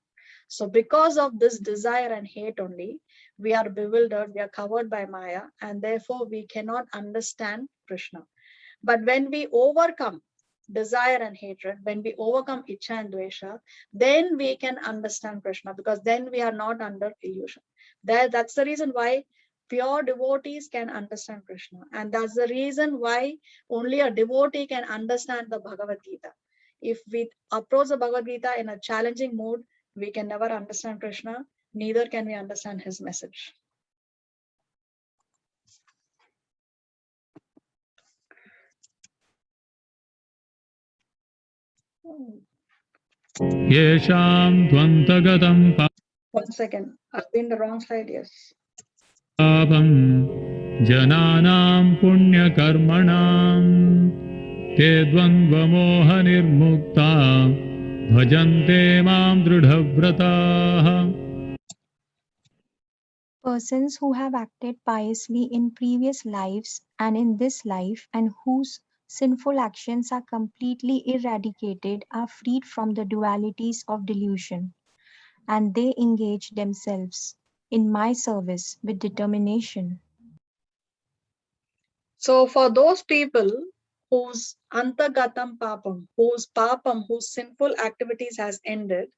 So because of this desire and hate only, we are bewildered, we are covered by Maya, and therefore we cannot understand Krishna. But when we overcome desire and hatred, when we overcome Icha and Dvesha, then we can understand Krishna, because then we are not under illusion. That's the reason why pure devotees can understand Krishna. And that's the reason why only a devotee can understand the Bhagavad Gita. If we approach the Bhagavad Gita in a challenging mood, we can never understand Krishna, neither can we understand his message. येषां त्वन्तगतं One second, I've been the wrong slide, yes. पापं जनानां पुण्यकर्मणां ते द्वन्द्वमोहनिर्मुक्ता भजन्ते मां दृढव्रताः. Persons who have acted piously in previous lives and in this life, and whose sinful actions are completely eradicated, are freed from the dualities of delusion, and they engage themselves in my service with determination. So for those people whose antagatam papam, whose sinful activities has ended,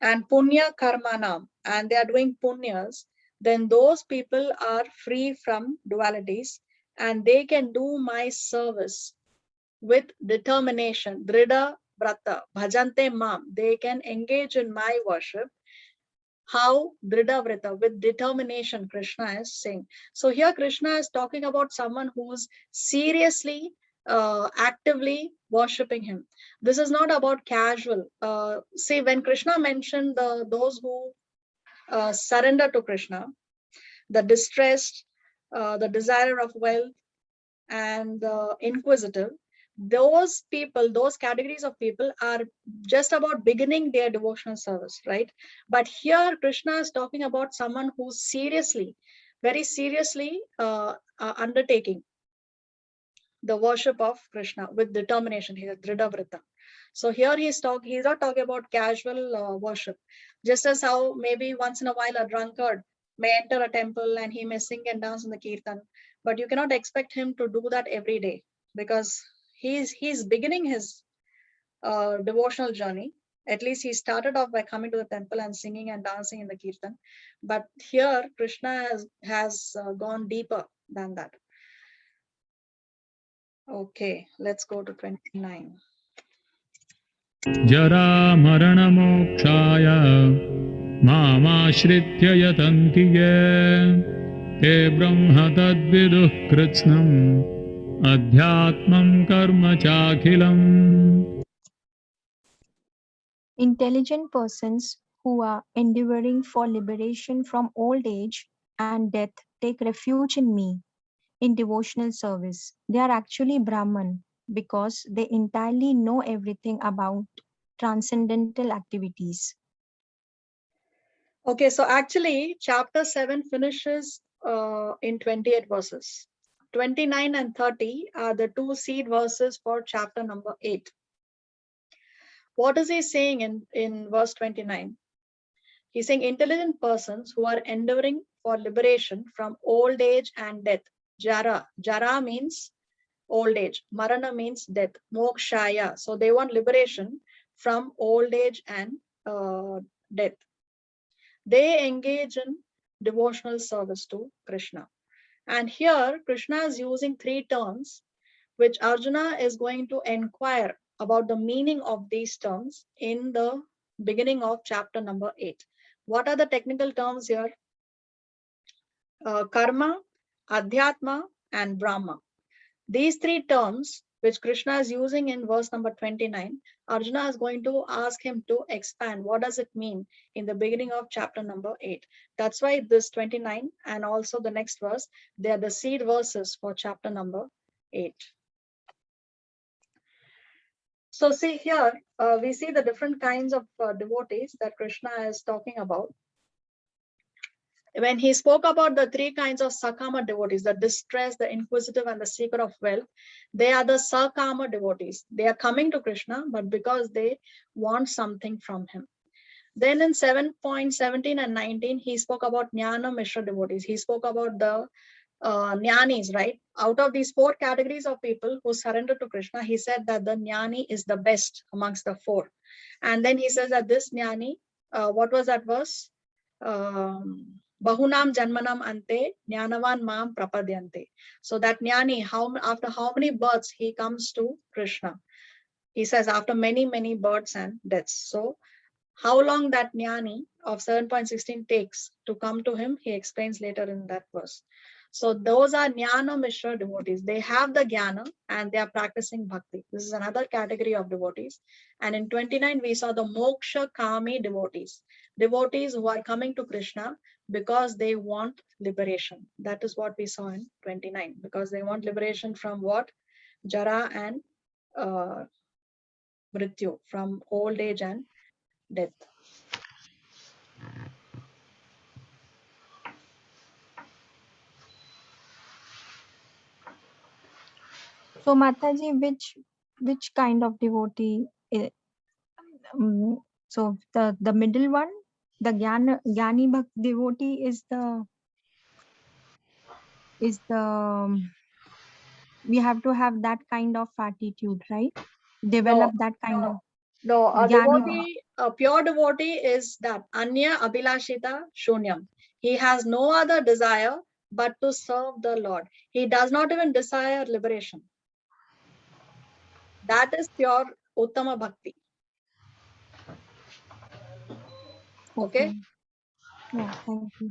and punya karmanam, and they are doing punyas, then those people are free from dualities and they can do my service with determination. Drida vrata, bhajante mam, they can engage in my worship. How? Drida vrata, with determination, Krishna is saying. So here Krishna is talking about someone who's seriously, actively worshipping him. This is not about casual. See, when Krishna mentioned those who surrender to Krishna, the distressed, the desire of wealth, and the inquisitive, those people, those categories of people are just about beginning their devotional service, right? But here Krishna is talking about someone who's seriously, very seriously undertaking the worship of Krishna with determination. He is Dridhavrita. So here he's not talking about casual worship. Just as how maybe once in a while a drunkard may enter a temple and he may sing and dance in the kirtan, but you cannot expect him to do that every day, because he's beginning his devotional journey. At least he started off by coming to the temple and singing and dancing in the kirtan. But here Krishna has gone deeper than that. Okay, let's go to 29. जरा मरणमोक्षाय मामाश्रित्य यतन्ति ये ते ब्रह्म तद्विदुः कृत्स्नम् अध्यात्मं कर्म चाखिलम्. Intelligent persons who are endeavoring for liberation from old age and death take refuge in me in devotional service. They are actually Brahman because they entirely know everything about transcendental activities. Okay, so actually chapter 7 finishes in 28 verses. 29 and 30 are the two seed verses for chapter number 8. What is he saying in verse 29? He's saying intelligent persons who are endeavoring for liberation from old age and death. Jara. Jara means old age. Marana means death. Mokshaya. So they want liberation from old age and death. They engage in devotional service to Krishna. And here Krishna is using three terms, which Arjuna is going to inquire about the meaning of these terms in the beginning of chapter number 8. What are the technical terms here? Karma, Adhyatma, and Brahma. These three terms, which Krishna is using in verse number 29, Arjuna is going to ask him to expand. What does it mean in the beginning of chapter number 8? That's why this 29 and also the next verse, they are the seed verses for chapter number 8. So see here, we see the different kinds of devotees that Krishna is talking about. When he spoke about the three kinds of Sakama devotees, the distressed, the inquisitive, and the seeker of wealth, they are the Sakama devotees. They are coming to Krishna, but because they want something from him. Then in 7.17 and 19, he spoke about Jnana Mishra devotees. He spoke about the Jnanis, right? Out of these four categories of people who surrender to Krishna, he said that the Jnani is the best amongst the four. And then he says that this Jnani, what was that verse? Bahunam Janmanam Ante Jnanavan Mam Prapadyante. So that Jnani, after how many births he comes to Krishna? He says after many, many births and deaths. So how long that Jnani of 7.16 takes to come to him, he explains later in that verse. So those are Jnana Mishra devotees. They have the Jnana and they are practicing bhakti. This is another category of devotees. And in 29, we saw the Moksha Kami devotees. Devotees who are coming to Krishna because they want liberation. That is what we saw in 29. Because they want liberation from what? Jara and Mrityu, from old age and death. So Mataji, which kind of devotee? So the middle one, the Jnani Bhakti devotee is the we have to have that kind of attitude, right? Develop that kind of No, a Jnani devotee, a pure devotee is that Anya Abhilashita Shunyam. He has no other desire but to serve the Lord. He does not even desire liberation. That is pure Uttama Bhakti. Okay? Yeah, thank you.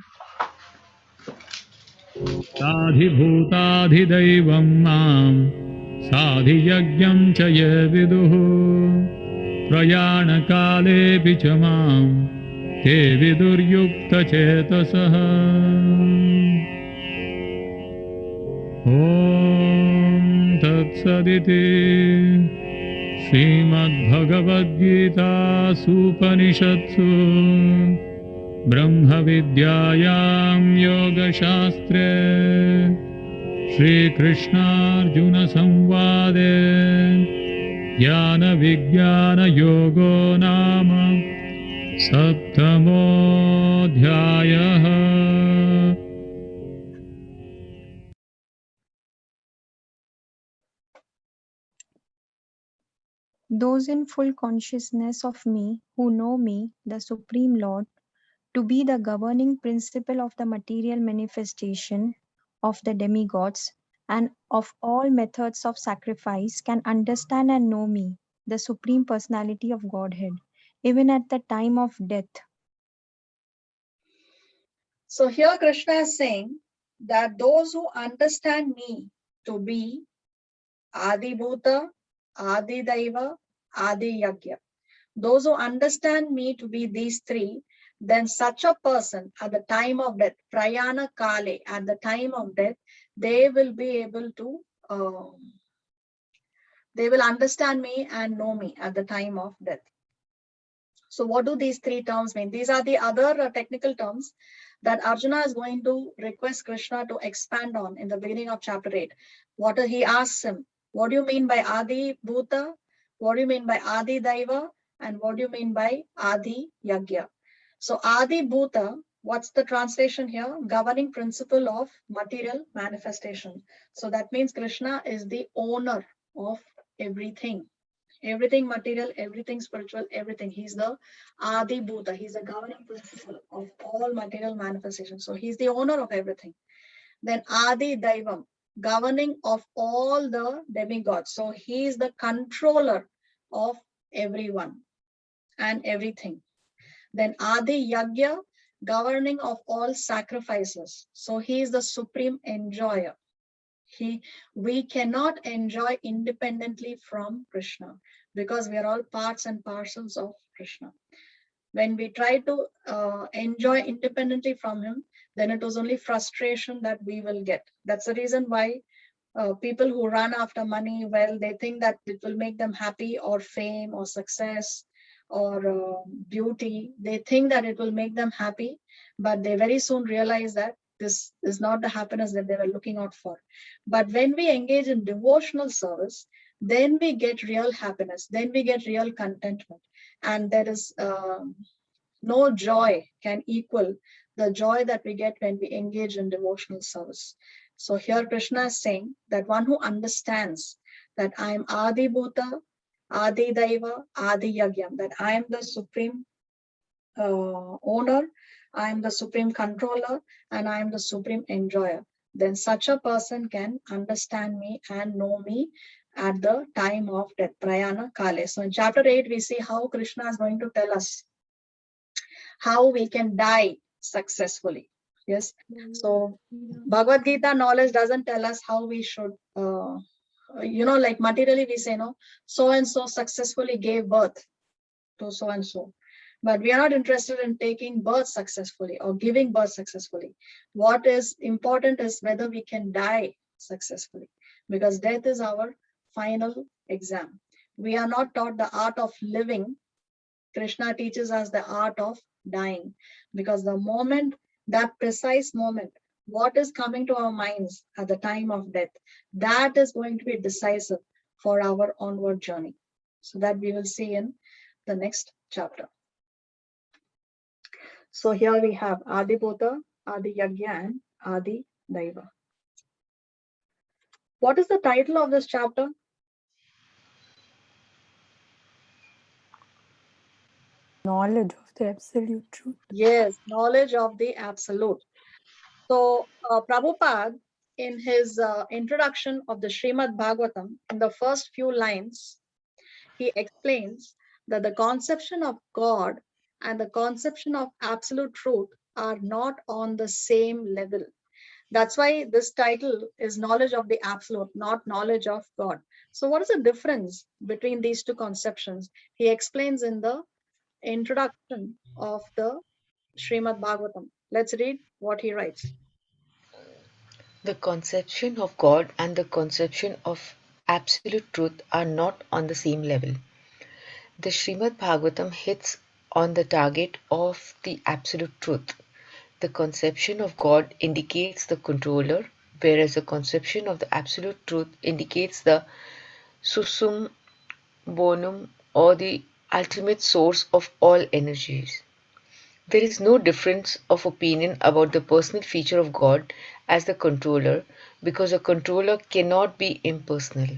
साधिभूताधिदैवं मां साधियज्ञं च ये विदुः प्रयाणकालेऽपि च मां ते विदुर्युक्तचेतसः ॐ तत्सदिति श्रीमद्भगवद्गीतासूपनिषत्सु ब्रह्मविद्यायां योगशास्त्रे श्रीकृष्णार्जुनसंवादे ज्ञानविज्ञानयोगो नाम सप्तमोऽध्यायः। Those in full consciousness of me, who know me, the Supreme Lord, to be the governing principle of the material manifestation of the demigods and of all methods of sacrifice, can understand and know me, the Supreme Personality of Godhead, even at the time of death. So here Krishna is saying that those who understand me to be Adi Bhuta, Adi Daiva, Adi Yagya. Those who understand me to be these three, then such a person at the time of death, Prayana Kale, at the time of death, they will be able to, they will understand me and know me at the time of death. So what do these three terms mean? These are the other technical terms that Arjuna is going to request Krishna to expand on in the beginning of chapter 8. What he asks him, what do you mean by Adi Bhuta? What do you mean by Adi Daiva? And what do you mean by Adi Yagya? So Adi Bhuta, what's the translation here? Governing principle of material manifestation. So that means Krishna is the owner of everything. Everything material, everything spiritual, everything. He's the Adi Bhuta. He's the governing principle of all material manifestations. So he's the owner of everything. Then Adi Daivam, governing of all the demigods. So he is the controller of everyone and everything. Then Adi Yagya, governing of all sacrifices. So he is the supreme enjoyer. We cannot enjoy independently from Krishna because we are all parts and parcels of Krishna. When we try to enjoy independently from him, then it was only frustration that we will get. That's the reason why people who run after money, well, they think that it will make them happy, or fame or success or beauty. They think that it will make them happy, but they very soon realize that this is not the happiness that they were looking out for. But when we engage in devotional service, then we get real happiness, then we get real contentment. And there is no joy can equal the joy that we get when we engage in devotional service. So here Krishna is saying that one who understands that I am Adi Bhuta, Adi Daiva, Adi Yagyam, that I am the supreme owner, I am the supreme controller, and I am the supreme enjoyer, then such a person can understand me and know me at the time of death, Prayana Kale. So in chapter 8, we see how Krishna is going to tell us how we can die successfully. Yes. So Bhagavad Gita knowledge doesn't tell us how we should, like materially we say, no, so and so successfully gave birth to so and so. But we are not interested in taking birth successfully or giving birth successfully. What is important is whether we can die successfully, because death is our final exam. We are not taught the art of living. Krishna teaches us the art of dying, because the moment, that precise moment, what is coming to our minds at the time of death, that is going to be decisive for our onward journey. So that we will see in the next chapter. So here we have Adi Bhuta, Adi Yagya, and Adi Daiva. What is the title of this chapter? Knowledge of the absolute truth. Yes, knowledge of the absolute. So Prabhupada, in his introduction of the Srimad Bhagavatam, in the first few lines, he explains that the conception of God and the conception of absolute truth are not on the same level. That's why this title is knowledge of the absolute, not knowledge of God. So what is the difference between these two conceptions? He explains in the introduction of the Srimad Bhagavatam. Let's read what he writes. The conception of God and the conception of absolute truth are not on the same level. The Srimad Bhagavatam hits on the target of the absolute truth. The conception of God indicates the controller, whereas the conception of the absolute truth indicates the sursum bonum, or the ultimate source of all energies. There is no difference of opinion about the personal feature of God as the controller, because a controller cannot be impersonal.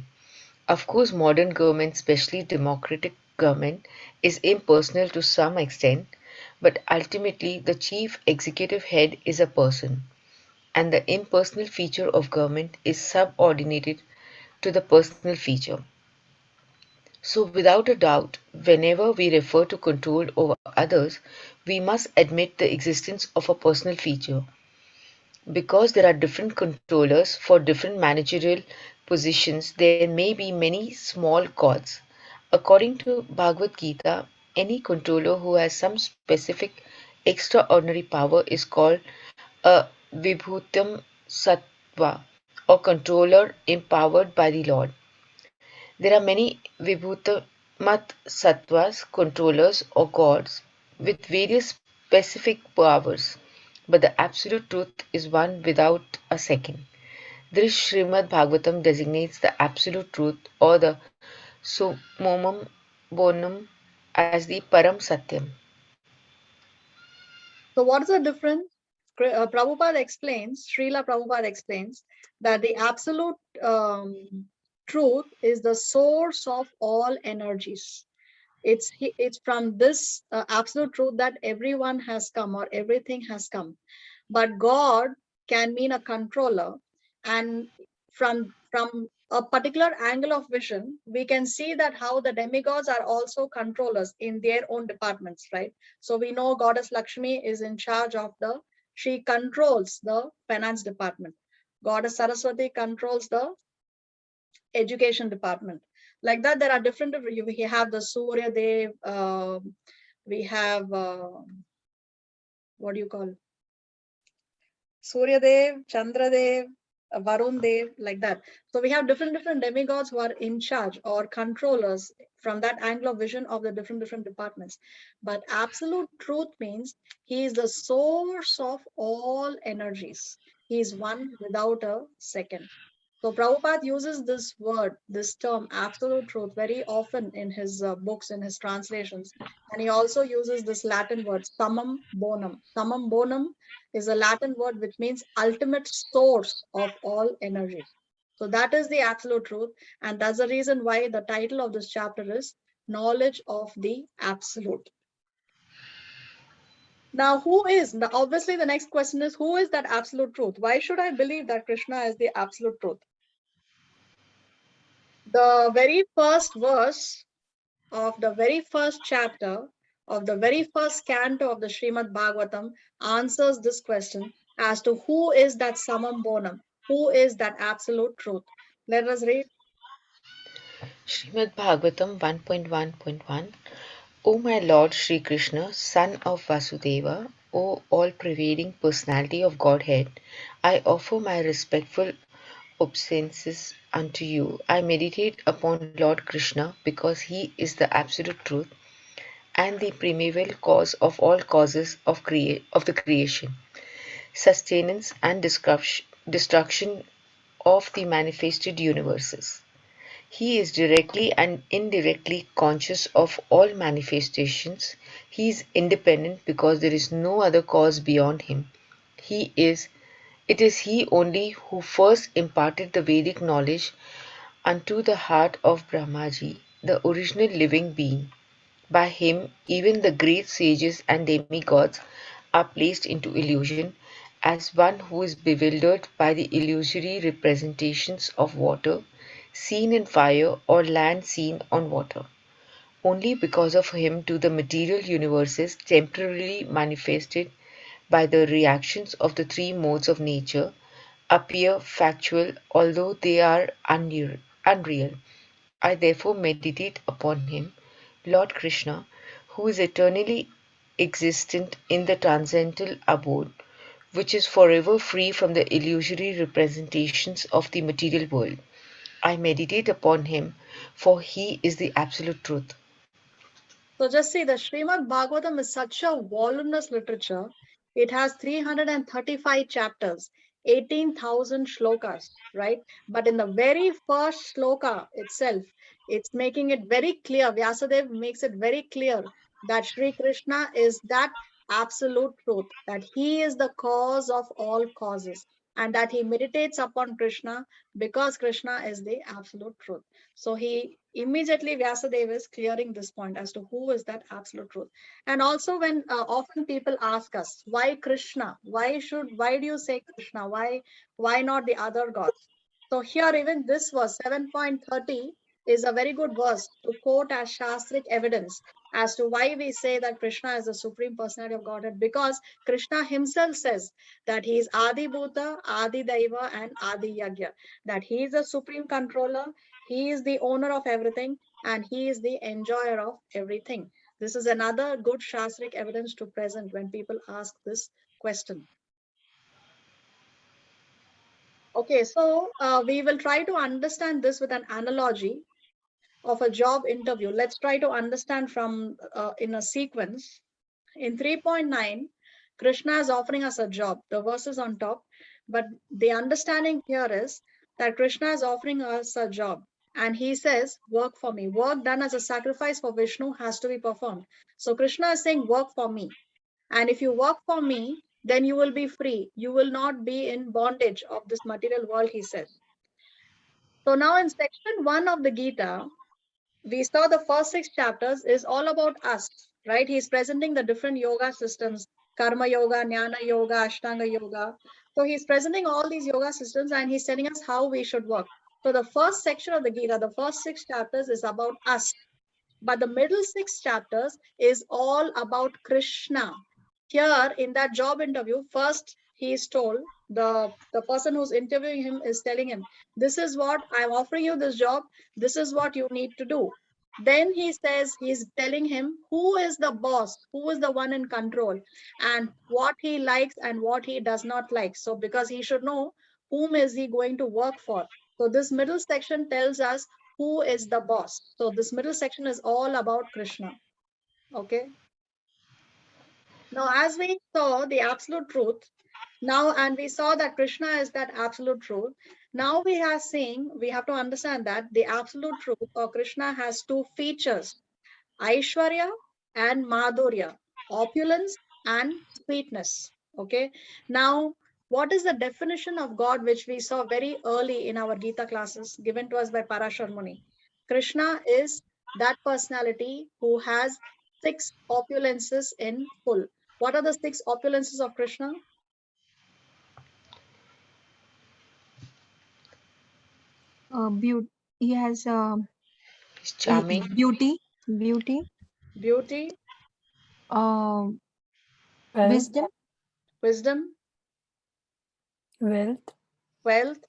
Of course, modern government, especially democratic government, is impersonal to some extent, but ultimately the chief executive head is a person, and the impersonal feature of government is subordinated to the personal feature. So without a doubt, whenever we refer to control over others, we must admit the existence of a personal feature. Because there are different controllers for different managerial positions, there may be many small gods. According to Bhagavad Gita, any controller who has some specific extraordinary power is called a Vibhutam Sattva, or controller empowered by the Lord. There are many Vibhutamat Sattvas, controllers or gods, with various specific powers, but the absolute truth is one without a second. This Srimad Bhagavatam designates the absolute truth, or the Sumomam Bonum, as the Param Satyam. So what is the difference? Prabhupada explains, Srila Prabhupada explains that the absolute truth is the source of all energies. It's from this absolute truth that everyone has come, or everything has come. But God can mean a controller, and from a particular angle of vision, we can see that how the demigods are also controllers in their own departments, right? So we know Goddess Lakshmi is in charge of she controls the finance department. Goddess Saraswati controls the education department. Like that, there are different, we have the Surya Dev, we have, what do you call? Surya Dev, Chandra Dev, Varun Dev, like that. So we have different demigods who are in charge or controllers from that angle of vision of the different departments. But absolute truth means he is the source of all energies. He is one without a second. So Prabhupada uses this word, this term, absolute truth, very often in his books, in his translations. And he also uses this Latin word, summum bonum. Summum bonum is a Latin word which means ultimate source of all energies. So that is the absolute truth. And that's the reason why the title of this chapter is Knowledge of the Absolute. Now, obviously the next question is, who is that absolute truth? Why should I believe that Krishna is the absolute truth? The very first verse of the very first chapter of the very first canto of the Srimad Bhagavatam answers this question as to who is that summum bonum, who is that absolute truth. Let us read. Srimad Bhagavatam 1.1.1. O my Lord Sri Krishna, son of Vasudeva, O all-pervading personality of Godhead, I offer my respectful obeisances unto you. I meditate upon Lord Krishna because he is the absolute truth and the primeval cause of all causes of the creation, sustenance and destruction of the manifested universes. He is directly and indirectly conscious of all manifestations. He is independent because there is no other cause beyond him. It is he only who first imparted the Vedic knowledge unto the heart of Brahmaji, the original living being. By him, even the great sages and demigods are placed into illusion, as one who is bewildered by the illusory representations of water seen in fire or land seen on water. Only because of him do the material universes temporarily manifested by the reactions of the three modes of nature appear factual although they are unreal. I therefore meditate upon him, Lord Krishna, who is eternally existent in the transcendental abode, which is forever free from the illusory representations of the material world. I meditate upon him, for he is the absolute truth. So just see, the Srimad Bhagavatam is such a voluminous literature. It has 335 chapters, 18,000 shlokas, right? But in the very first shloka itself, it's making it very clear. Vyasadeva makes it very clear that Sri Krishna is that absolute truth, that he is the cause of all causes, and that he meditates upon Krishna because Krishna is the absolute truth. So he immediately, Vyasadeva is clearing this point as to who is that absolute truth. And also when often people ask us, why Krishna? Why do you say Krishna? Why not the other gods? So here even this verse 7.30 is a very good verse to quote as Shastric evidence as to why we say that Krishna is the supreme personality of Godhead, because Krishna himself says that he is Adi Bhuta, Adi Daiva and Adi Yagya, that he is the supreme controller, he is the owner of everything, and he is the enjoyer of everything. This is another good Shastric evidence to present when people ask this question. Okay, so we will try to understand this with an analogy of a job interview. Let's try to understand from in a sequence. In 3.9, Krishna is offering us a job. The verse is on top, but the understanding here is that Krishna is offering us a job. And he says, work for me. Work done as a sacrifice for Vishnu has to be performed. So Krishna is saying, work for me. And if you work for me, then you will be free. You will not be in bondage of this material world, he says. So now in section 1 of the Gita, we saw the first 6 chapters is all about us, right? He's presenting the different yoga systems, karma yoga, jnana yoga, ashtanga yoga. So he's presenting all these yoga systems and he's telling us how we should work. So the first section of the Gita, the first 6 chapters is about us, but the middle 6 chapters is all about Krishna. Here in that job interview, first he is told The person who's interviewing him is telling him, this is what I'm offering you, this job, this is what you need to do. Then he says, he's telling him who is the boss, who is the one in control, and what he likes and what he does not like. So because he should know whom is he going to work for. So this middle section tells us who is the boss. So this middle section is all about Krishna. Okay. Now, as we saw the absolute truth, now, and we saw that Krishna is that absolute truth. Now we are seeing, we have to understand that the absolute truth or Krishna has two features, Aishwarya and Madhurya, opulence and sweetness. Okay. Now, what is the definition of God, which we saw very early in our Gita classes given to us by Parashar Muni? Krishna is that personality who has 6 opulences in full. What are the 6 opulences of Krishna? Beauty. He has He's charming, beauty, Beauty, uh, Wealth, wisdom, wisdom, wealth, wealth,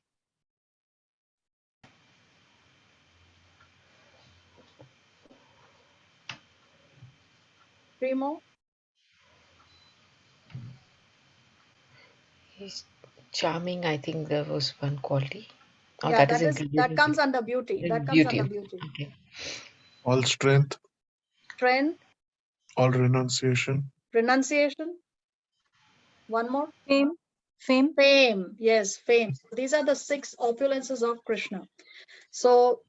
primo. he's charming. I think there was one quality. Oh, Yeah, that is that included in comes under beauty. the That comes beauty. under beauty. Okay. All strength, Strength, all renunciation, renunciation. One more. fame, Fame. Yes, fame. These are the 6 opulences of Krishna. So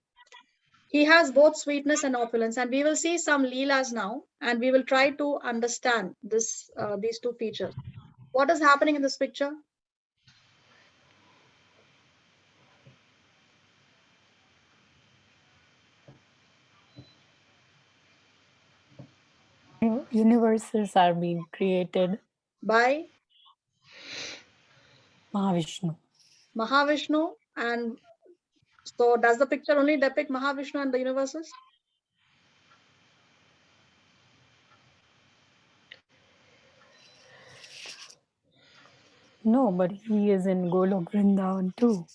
he has both sweetness and opulence, and we will see some leelas now, and we will try to understand this these two features. What is happening in this picture? universes are being created. By Mahavishnu. Mahavishnu. And so does the picture only depict Mahavishnu and the universes? No, but he is in Golok Vrindavan too.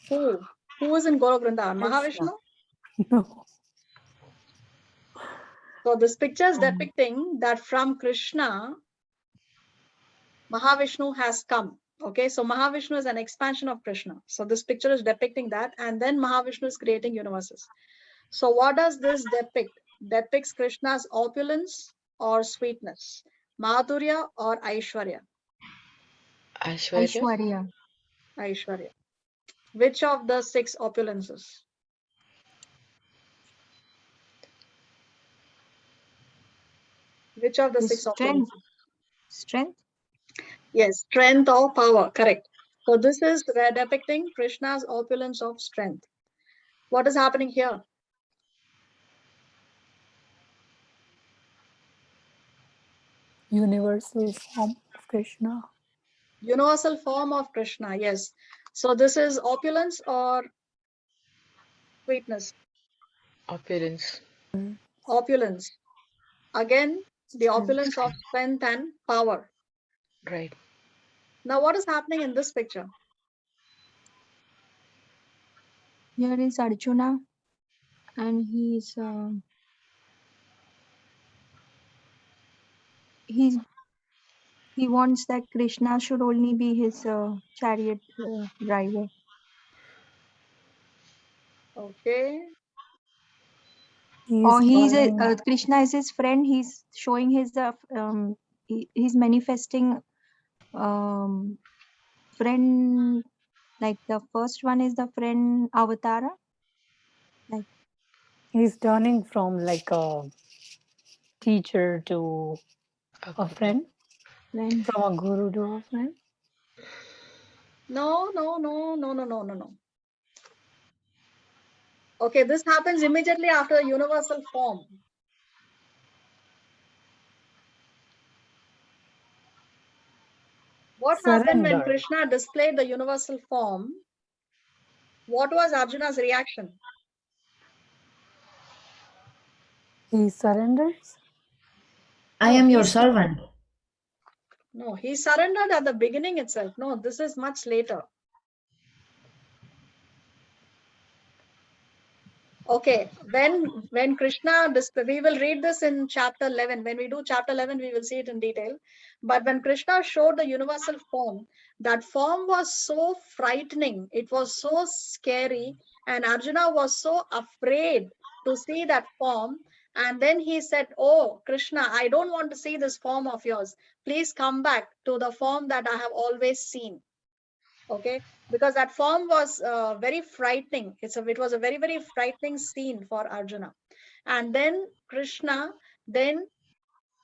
Who is in Golok Vrindavan? Krishna. Mahavishnu? No. So this picture is depicting that from Krishna, Mahavishnu has come. Okay, so Mahavishnu is an expansion of Krishna. So this picture is depicting that, and then Mahavishnu is creating universes. So what does this depict? Depicts Krishna's opulence or sweetness, Madhurya or Aishwarya? Aishwarya. Aishwarya. Which of the 6 opulences? Which of the 6 opulences? strength. Yes, strength or power, correct. So this is depicting Krishna's opulence of strength. What is happening here? Universal form of Krishna. Universal form of Krishna, yes. So this is opulence or sweetness? Opulence. Opulence. Again, the opulence of strength and power. Right. Now, what is happening in this picture? Here is Arjuna, and he wants that Krishna should only be his chariot driver. Okay. Krishna is his friend. He's showing his he's manifesting friend, like the first one is the friend avatara. Like He's turning from like a teacher to a friend, from a guru to a friend. No. Okay, this happens immediately after the universal form. What happened when Surrender. Krishna displayed the universal form? What was Arjuna's reaction? He surrenders. I am your servant. No, he surrendered at the beginning itself. No, this is much later. Okay, when Krishna, we will read this in chapter 11. When we do chapter 11, we will see it in detail. But when Krishna showed the universal form, that form was so frightening. It was so scary. And Arjuna was so afraid to see that form. And then he said, "Oh, Krishna, I don't want to see this form of yours. Please come back to the form that I have always seen." Okay, because that form was very frightening. It was a very, very frightening scene for Arjuna. And then Krishna, then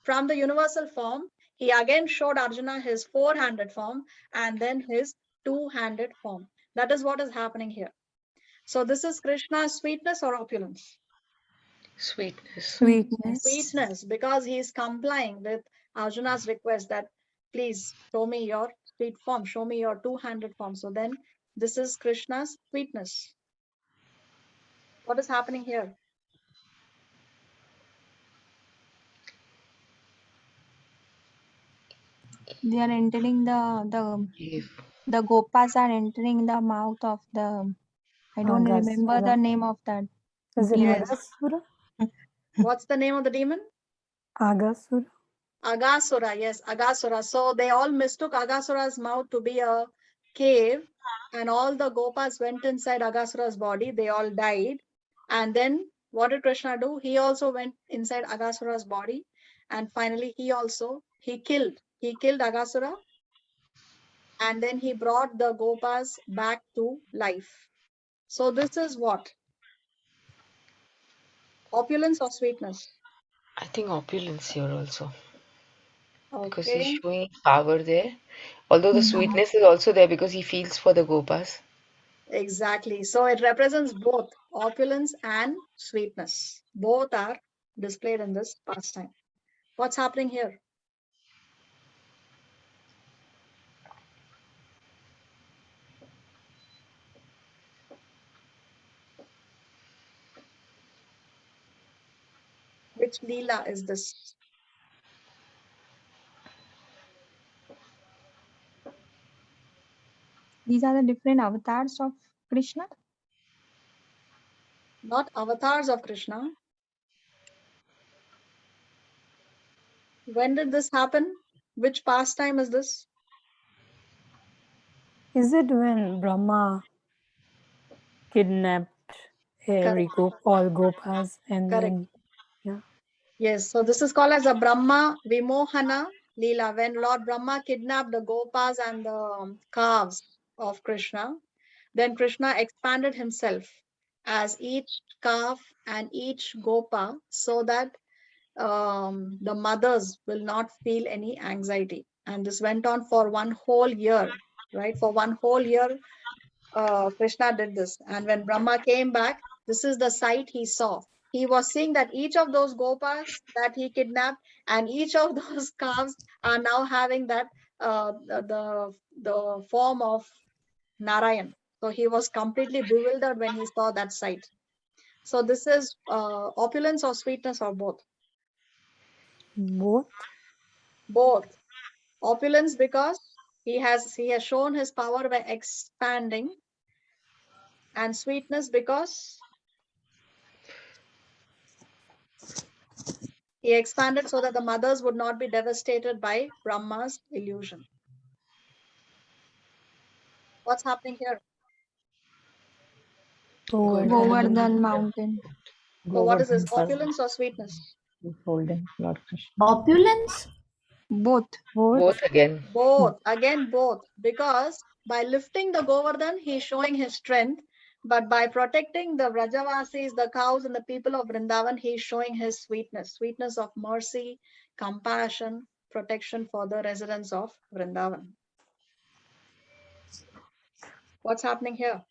from the universal form, he again showed Arjuna his four-handed form and then his two-handed form. That is what is happening here. So this is Krishna's sweetness or opulence? Sweetness. Sweetness. Sweetness, because he is complying with Arjuna's request that please show me your sweet form, show me your two-handed form. So then this is Krishna's sweetness. What is happening here? They are entering If the gopas are entering the mouth of the, I don't remember the Agasura. name of that. Is it demon. Agasura? What's the name of the demon? Agasura. Agasura, yes, Agasura. So they all mistook Agasura's mouth to be a cave, and all the gopas went inside Agasura's body. They all died. And then what did Krishna do? He also went inside Agasura's body. And finally, he killed Agasura. And then he brought the gopas back to life. So this is what? Opulence or sweetness? I think opulence here also, because Okay. he's showing power there. Although the Mhm. sweetness is also there because he feels for the gopas. Exactly. So it represents both opulence and sweetness. Both are displayed in this pastime. What's happening here? Which Leela is this? These are the different avatars of Krishna. Not avatars of Krishna. When did this happen? Which pastime is this? Is it when Brahma kidnapped all gopas and Correct. then Yes. So this is called as a Brahma Vimohana Leela. When Lord Brahma kidnapped the gopas and the calves of Krishna, then Krishna expanded himself as each calf and each gopa so that the mothers will not feel any anxiety. And this went on for 1 whole year, right? For 1 whole year, Krishna did this. And when Brahma came back, this is the sight he saw. He was seeing that each of those gopas that he kidnapped and each of those calves are now having that the form of Narayan. So he was completely bewildered when he saw that sight. So this is opulence or sweetness or both? both. Both. Opulence because he has shown his power by expanding, and sweetness because he expanded so that the mothers would not be devastated by Brahma's illusion. What's happening here? Govardhan mountain. So what is this, opulence or sweetness? Holding Lord Krishna. Opulence? Both. Both again. Both, again both, because by lifting the Govardhan, he's showing his strength, but by protecting the Vrajavasis, the cows and the people of Vrindavan, he's showing his sweetness of mercy, compassion, protection for the residents of Vrindavan. What's happening here?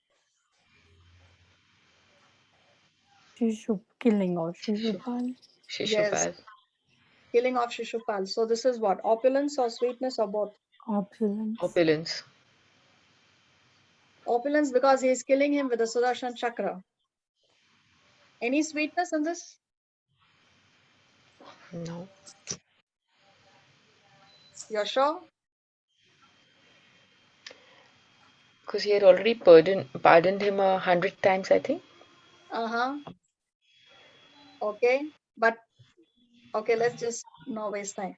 Killing of Shishupal. Shishupal. Killing of Shishupal. So this is what? Opulence or sweetness or both? Opulence. Opulence. Opulence because he's killing him with the Sudarshan Chakra. Any sweetness in this? No. You're sure? Because he had already pardoned him 100 times, I think. Okay, but okay, let's just not waste time.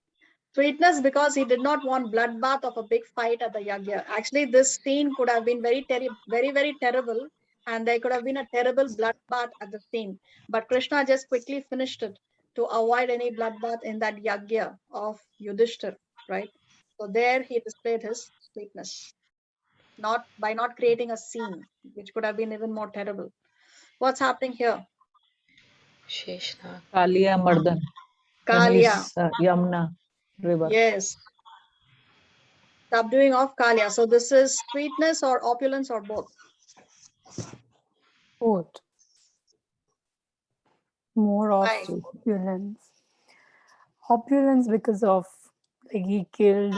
Sweetness because he did not want bloodbath of a big fight at the yagya. Actually, this scene could have been very terrible, and there could have been a terrible bloodbath at the scene. But Krishna just quickly finished it to avoid any bloodbath in that yagya of Yudhishthir, right? So there he displayed his sweetness, not by not creating a scene, which could have been even more terrible. What's happening here? Sheshnag. Kalia Mardan. When Kalia, he's Yamuna river. yes, subduing of Kalia. So this is sweetness or opulence or both. Both. More of Why? opulence. Opulence because of like he killed,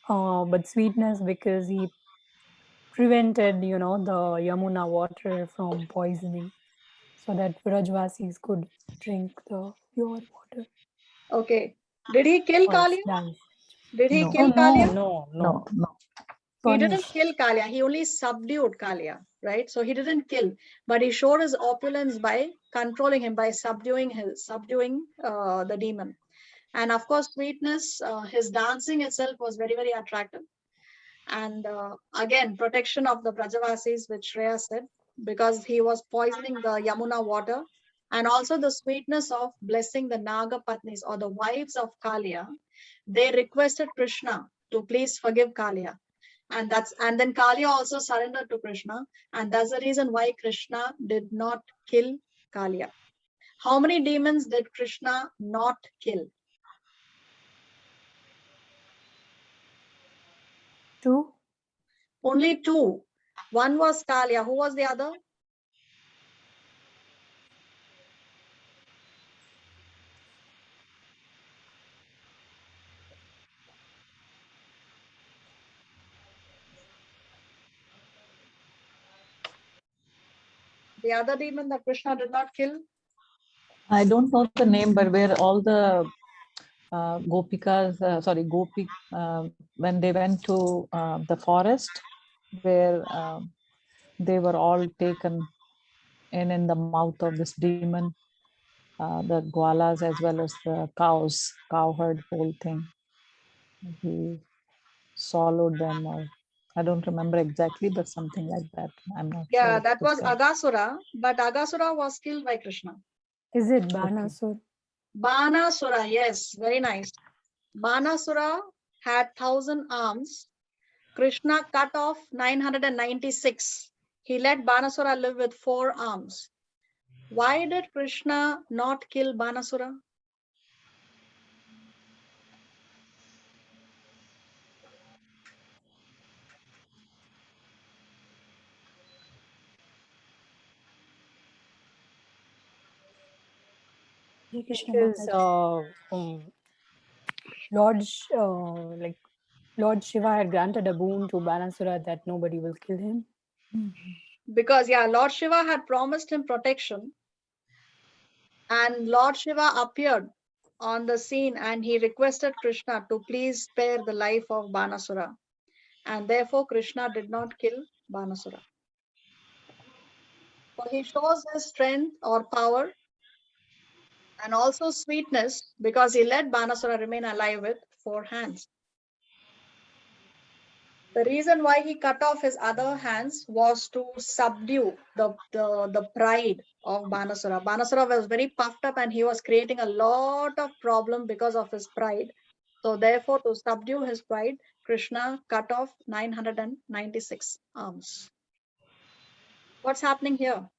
but sweetness because he prevented, the Yamuna water from poisoning, so that Vrajvasis could drink the pure water. Okay. Did he kill Or Kalia? stand. Did he No. kill Oh Kalia? no. No, no. He didn't Punish. kill Kalia. He only subdued Kalia, right? So he didn't kill, but he showed his opulence by controlling him, by subduing the demon. And of course, sweetness, his dancing itself was very, very attractive. And again, protection of the Brajavasis, which Shreya said, because he was poisoning the Yamuna water. And also the sweetness of blessing the Naga Patnis or the wives of Kalia. They requested Krishna to please forgive Kalia. And then Kalia also surrendered to Krishna. And that's the reason why Krishna did not kill Kalia. How many demons did Krishna not kill? 2. Only 2. One was Kalia. Who was the other? The other demon that Krishna did not kill? I don't know the name, but where all the Gopikas, Gopi, when they went to the forest, where they were all taken in the mouth of this demon, the Gwalas as well as the cows, cowherd, whole thing. He swallowed them, or I don't remember exactly, but something like that. I'm not sure. Yeah, that was precise. Agasura, but Agasura was killed by Krishna. Is it Banasur? Banasura, yes, very nice. Banasura had 1,000 arms. Krishna cut off 996. He let Banasura live with 4 arms. Why did Krishna not kill Banasura? Hare Krishna Because Mataji. Hare Krishna because Mataji. Lord Shiva had granted a boon to Banasura that nobody will kill him. Because, yeah, Lord Shiva had promised him protection. And Lord Shiva appeared on the scene and he requested Krishna to please spare the life of Banasura. And therefore, Krishna did not kill Banasura. So he shows his strength or power and also sweetness because he let Banasura remain alive with 4 hands. The reason why he cut off his other hands was to subdue the pride of Banasura. Banasura was very puffed up and he was creating a lot of problem because of his pride. So therefore, to subdue his pride, Krishna cut off 996 arms. What's happening here?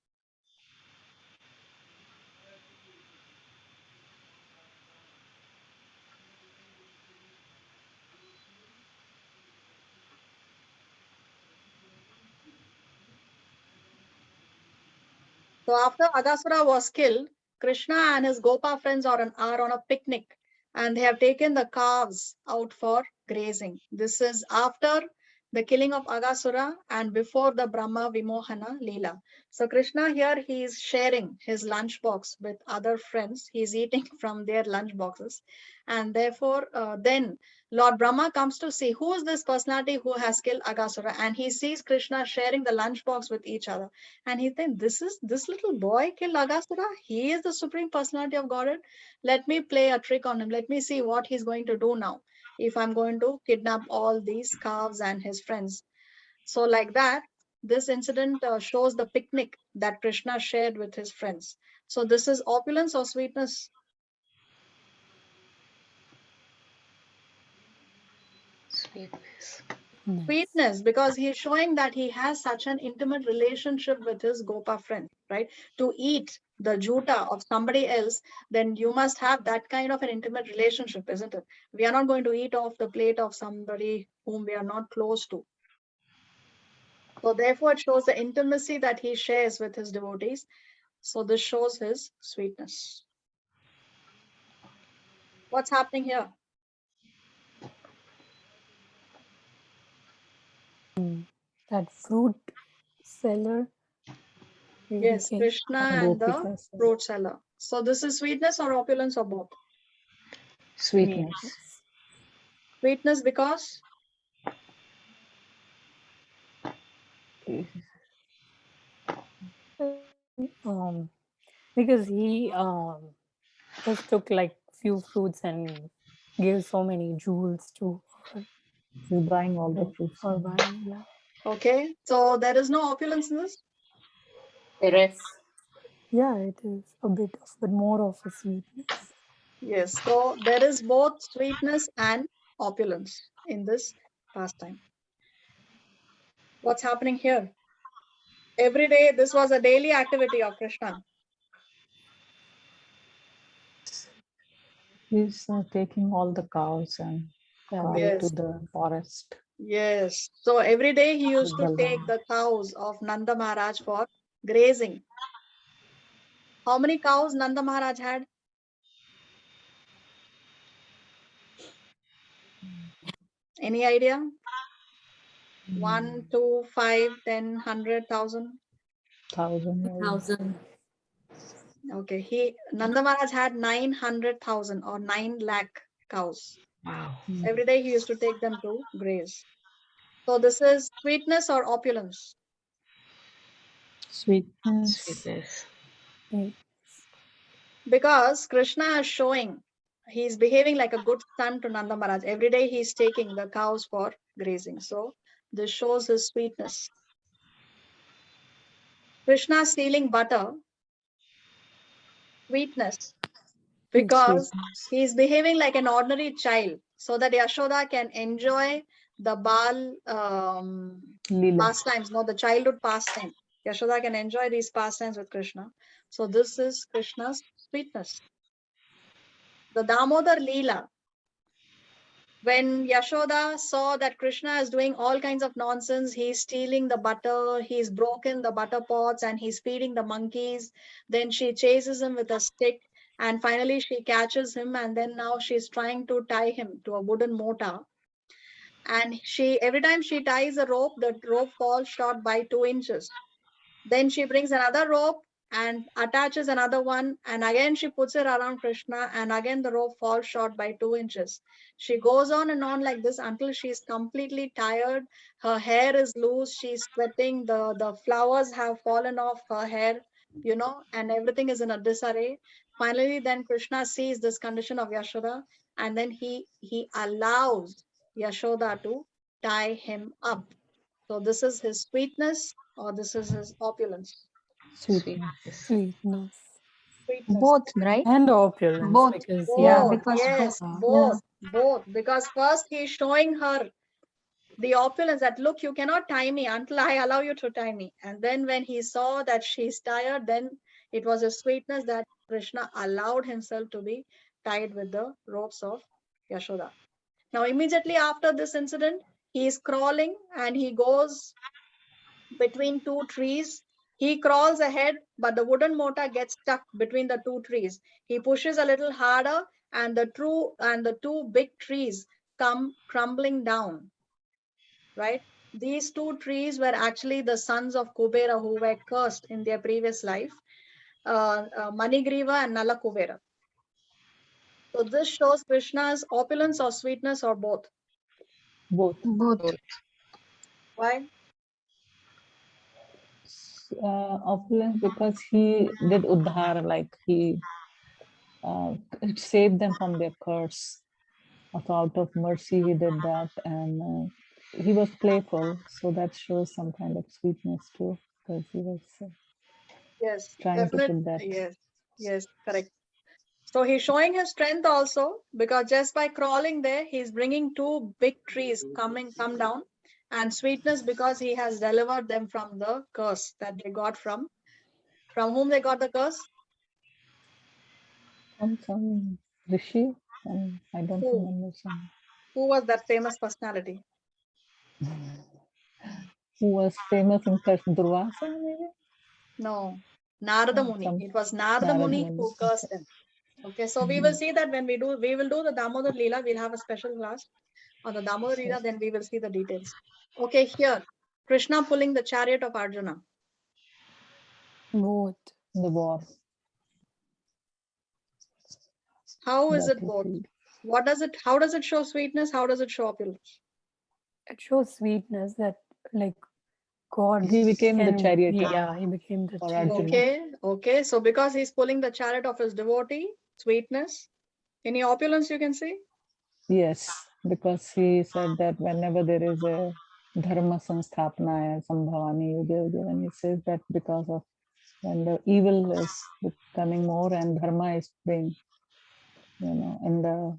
So after Agasura was killed, Krishna and his Gopa friends are on a picnic and they have taken the calves out for grazing. This is after the killing of Agasura, and before the Brahma Vimohana Leela. So Krishna here, he is sharing his lunchbox with other friends. He is eating from their lunchboxes. And therefore, then Lord Brahma comes to see who is this personality who has killed Agasura. And he sees Krishna sharing the lunchbox with each other. And he thinks, this little boy killed Agasura. He is the supreme personality of Godhead. Let me play a trick on him. Let me see what he's going to do now if I'm going to kidnap all these calves and his friends. So like that, this incident shows the picnic that Krishna shared with his friends. So this is opulence or sweetness? Sweetness. Nice. Sweetness, because he's showing that he has such an intimate relationship with his Gopa friend, right? To eat the juta of somebody else, then you must have that kind of an intimate relationship, isn't it? We are not going to eat off the plate of somebody whom we are not close to. So therefore, it shows the intimacy that he shares with his devotees. So this shows his sweetness. What's happening here? That fruit seller. he Yes, became- Krishna and the Gopikas. fruit seller. So this is sweetness or opulence or both? Sweetness. Sweetness because Because he just took like few fruits and gave so many jewels to her He's buying all the fruits. for buying. Yeah. okay. So there is no opulence in this. Yeah, it is a bit of, but more of a sweetness. Yes. So there is both sweetness and opulence in this pastime. What's happening here? Every day, this was a daily activity of Krishna. He's taking all the cows and carrying Yes. to the forest. Yes. So every day he used to With the take lamb. the cows of Nanda Maharaj for grazing. How many cows Nanda Maharaj had? Any idea? 1, 2, 5, 10, 100,000. 1,000. Okay. Nanda Maharaj had 900,000 or 9 lakh cows. Wow. Every day he used to take them to graze. So this is sweetness or opulence? Sweetness. Sweetness. Because Krishna is showing he's behaving like a good son to Nanda Maharaj. Every day he's taking the cows for grazing. So this shows his sweetness. Krishna stealing butter, sweetness, because Sweetness. he's behaving like an ordinary child so that Yashoda can enjoy the Bal Leela. pastimes, no, the childhood pastime. Yashoda can enjoy these pastimes with Krishna. So this is Krishna's sweetness. The Damodar Leela. When Yashoda saw that Krishna is doing all kinds of nonsense, he's stealing the butter, he's broken the butter pots and he's feeding the monkeys. Then she chases him with a stick and finally she catches him and then now she's trying to tie him to a wooden mortar. And every time she ties a rope, the rope falls short by 2 inches. Then she brings another rope and attaches another one. And again, she puts it around Krishna. And again, the rope falls short by 2 inches. She goes on and on like this until she's completely tired. Her hair is loose. She's sweating. The flowers have fallen off her hair, and everything is in a disarray. Finally, then Krishna sees this condition of Yashoda. And then he allows Yashoda to tie him up. So this is his sweetness or this is his opulence? Sweetness. Sweetness. Sweetness. Both, right? And opulence. Both. Because, Both, yeah. because yes, both- both. Because first he's showing her the opulence that, look, you cannot tie me until I allow you to tie me. And then when he saw that she's tired, then it was a sweetness that Krishna allowed himself to be tied with the ropes of Yashoda. Now, immediately after this incident, he is crawling and he goes between 2 trees. He crawls ahead, but the wooden mortar gets stuck between the 2 trees. He pushes a little harder and the 2 big trees come crumbling down, right? These two trees were actually the sons of Kubera who were cursed in their previous life, Manigriva and Nala Kubera. So this shows Krishna's opulence or sweetness or both. Both. Both. Why? Opulence because he did uddhar, like he saved them from their curse. So out of mercy, he did that, and he was playful, so that shows some kind of sweetness too, because he was Yes, trying to definitely. put that. Yes, correct. So he's showing his strength also, because just by crawling there, he's bringing two big trees come down, and sweetness because he has delivered them from the curse that they got from whom they got the curse? From some rishi, I don't Who? remember some. Who was that famous personality? Who was famous in Durvasa, maybe? No, Narada Oh, Muni. some It was Narada Narad Muni Muni. who cursed them. Okay, so we will see that when we will do the Damodar Leela. We'll have a special class on the Damodar Leela, then we will see the details. Okay, here, Krishna pulling the chariot of Arjuna. Both. The war. How is it both? battlefield. How does it show sweetness? How does it show opulence? It shows sweetness that like God. He became the can- charioteer Yeah, he became the for charioteer. Arjuna. Okay. So because he's pulling the chariot of his devotee, sweetness. Any opulence you can see? Yes, because he said that whenever there is a dharma sanstapana, sambhavani yuga yuga, and he says that because of when the evil is becoming more and dharma is being, in the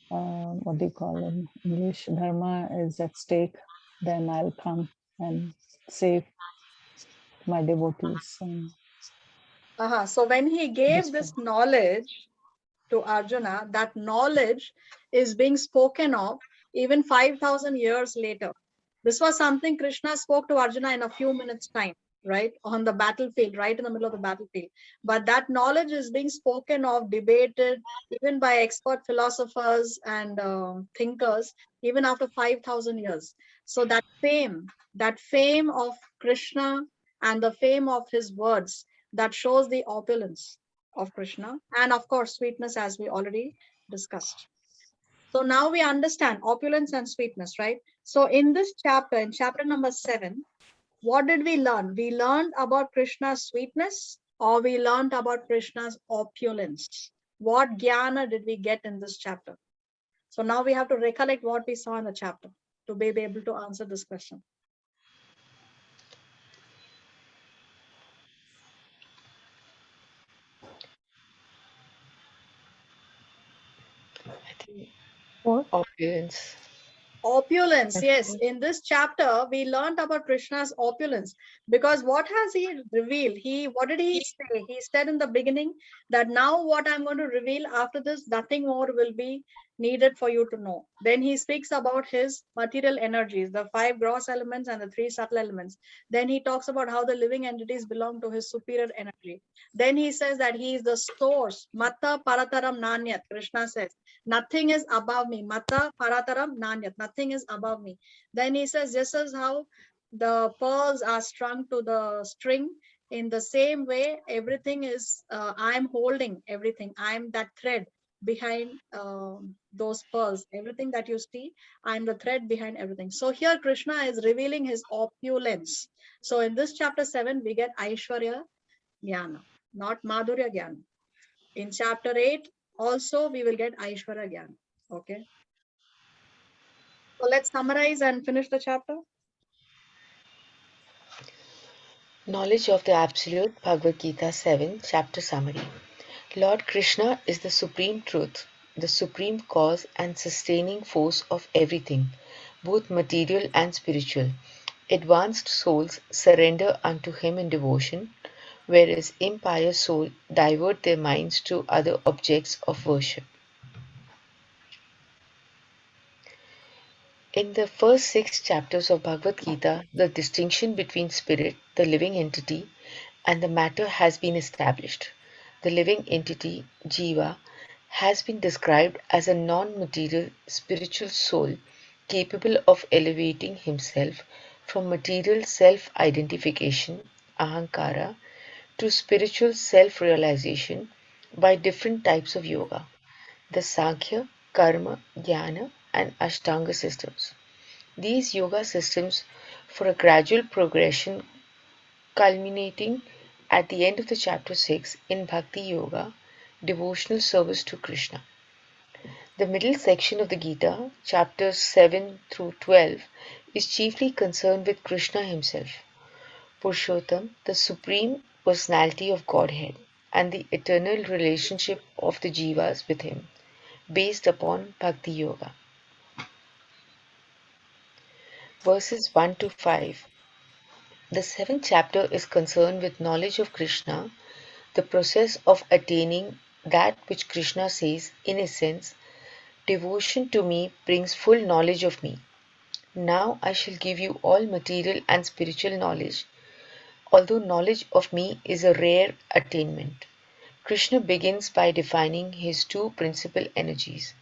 what do you call in English, dharma is at stake, then I'll come and save my devotees. So when he gave Destroy. this knowledge to Arjuna, that knowledge is being spoken of even 5,000 years later. This was something Krishna spoke to Arjuna in a few minutes' time, right? On the battlefield, right in the middle of the battlefield. But that knowledge is being spoken of, debated, even by expert philosophers and thinkers, even after 5,000 years. So that fame of Krishna and the fame of his words, that shows the opulence of Krishna, and of course, sweetness, as we already discussed. So now we understand opulence and sweetness, right? So in this chapter, in chapter number 7, what did we learn? We learned about Krishna's sweetness, or we learned about Krishna's opulence. What jnana did we get in this chapter? So now we have to recollect what we saw in the chapter to be able to answer this question. I think What? opulence. Opulence, yes. In this chapter, we learned about Krishna's opulence, because what has he revealed? What did he say? He said in the beginning that now what I'm going to reveal after this, nothing more will be needed for you to know. Then he speaks about his material energies, the 5 gross elements and the 3 subtle elements. Then he talks about how the living entities belong to his superior energy. Then he says that he is the source. Mata parataram nanyat, Krishna says. Nothing is above me. Mata parataram nanyat. Nothing is above me. Then he says, just as how the pearls are strung to the string, in the same way, everything is, I'm holding everything. I'm that thread behind those pearls. Everything that you see, I'm the thread behind everything. So here Krishna is revealing his opulence. So in this chapter 7, we get Aishwarya Jnana, not Madhurya Jnana. In chapter 8, also we will get Aishwarya Jnana. Okay. So let's summarize and finish the chapter. Knowledge of the Absolute, Bhagavad Gita 7, chapter summary. Lord Krishna is the supreme truth, the supreme cause and sustaining force of everything, both material and spiritual. Advanced souls surrender unto him in devotion, whereas impious souls divert their minds to other objects of worship. In the first 6 chapters of Bhagavad Gita, the distinction between spirit, the living entity, and the matter has been established. The living entity, Jiva, has been described as a non-material spiritual soul capable of elevating himself from material self-identification, ahankara, to spiritual self-realization by different types of yoga, the Sankhya, Karma, Jnana, and Ashtanga systems. These yoga systems for a gradual progression culminating at the end of the chapter 6 in Bhakti Yoga, devotional service to Krishna. The middle section of the Gita, chapters 7 through 12, is chiefly concerned with Krishna himself, Purushottam, the Supreme Personality of Godhead, and the eternal relationship of the jivas with him, based upon Bhakti Yoga. Verses 1 to 5. The seventh chapter is concerned with knowledge of Krishna, the process of attaining that which Krishna says, in essence, devotion to me brings full knowledge of me. Now I shall give you all material and spiritual knowledge, although knowledge of me is a rare attainment. Krishna begins by defining his two principal energies,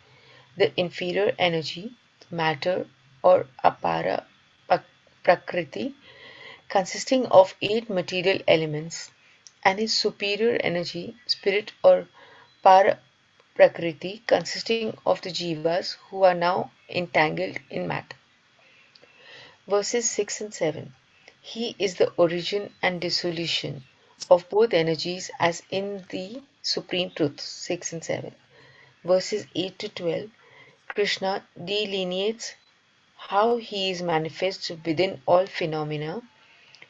the inferior energy, matter or apara prakriti, consisting of 8 material elements, and his superior energy, spirit or para prakriti, consisting of the jivas who are now entangled in matter. Verses 6 and 7. He is the origin and dissolution of both energies as in the Supreme Truth, 6 and 7. Verses 8 to 12. Krishna delineates how he is manifest within all phenomena.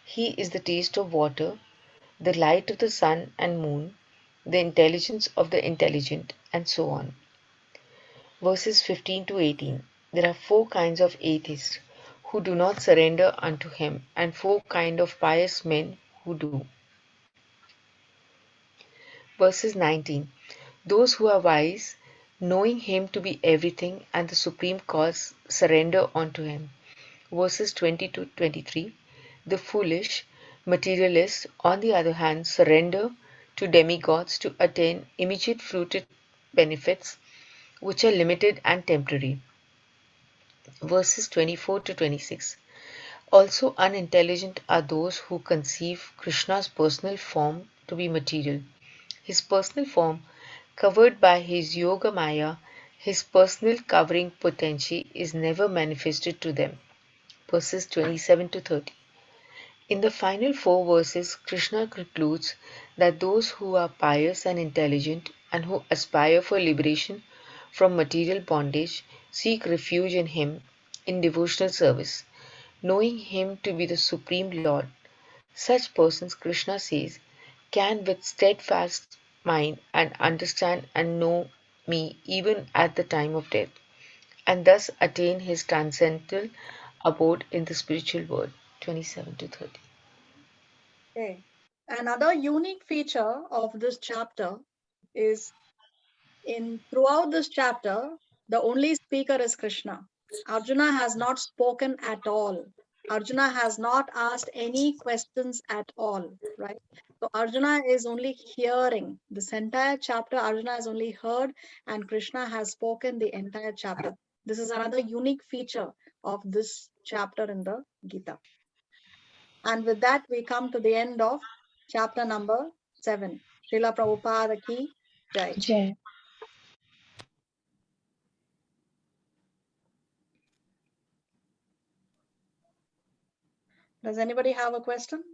He is the taste of water, the light of the sun and moon, the intelligence of the intelligent, and so on. Verses 15 to 18. There are 4 kinds of atheists who do not surrender unto him, and 4 kinds of pious men who do. Verses 19. Those who are wise, knowing him to be everything and the supreme cause, surrender unto him. Verses 20 to 23. The foolish, materialists, on the other hand, surrender to demigods to attain immediate fruited benefits, which are limited and temporary. Verses 24 to 26. Also unintelligent are those who conceive Krishna's personal form to be material. His personal form, covered by his Yoga Maya, his personal covering potency, is never manifested to them. Verses 27 to 30. In the final 4 verses, Krishna concludes that those who are pious and intelligent and who aspire for liberation from material bondage seek refuge in him in devotional service, knowing him to be the Supreme Lord. Such persons, Krishna says, can with steadfast mind and understand and know me even at the time of death, and thus attain his transcendental abode in the spiritual world. 27 to 30. Okay. Another unique feature of this chapter is throughout this chapter, the only speaker is Krishna. Arjuna has not spoken at all. Arjuna has not asked any questions at all, right? So Arjuna is only hearing. This entire chapter, Arjuna has only heard, and Krishna has spoken the entire chapter. This is another unique feature of this chapter in the Gita. And with that, we come to the end of chapter number 7. Srila Prabhupada ki jai. Jai. Does anybody have a question?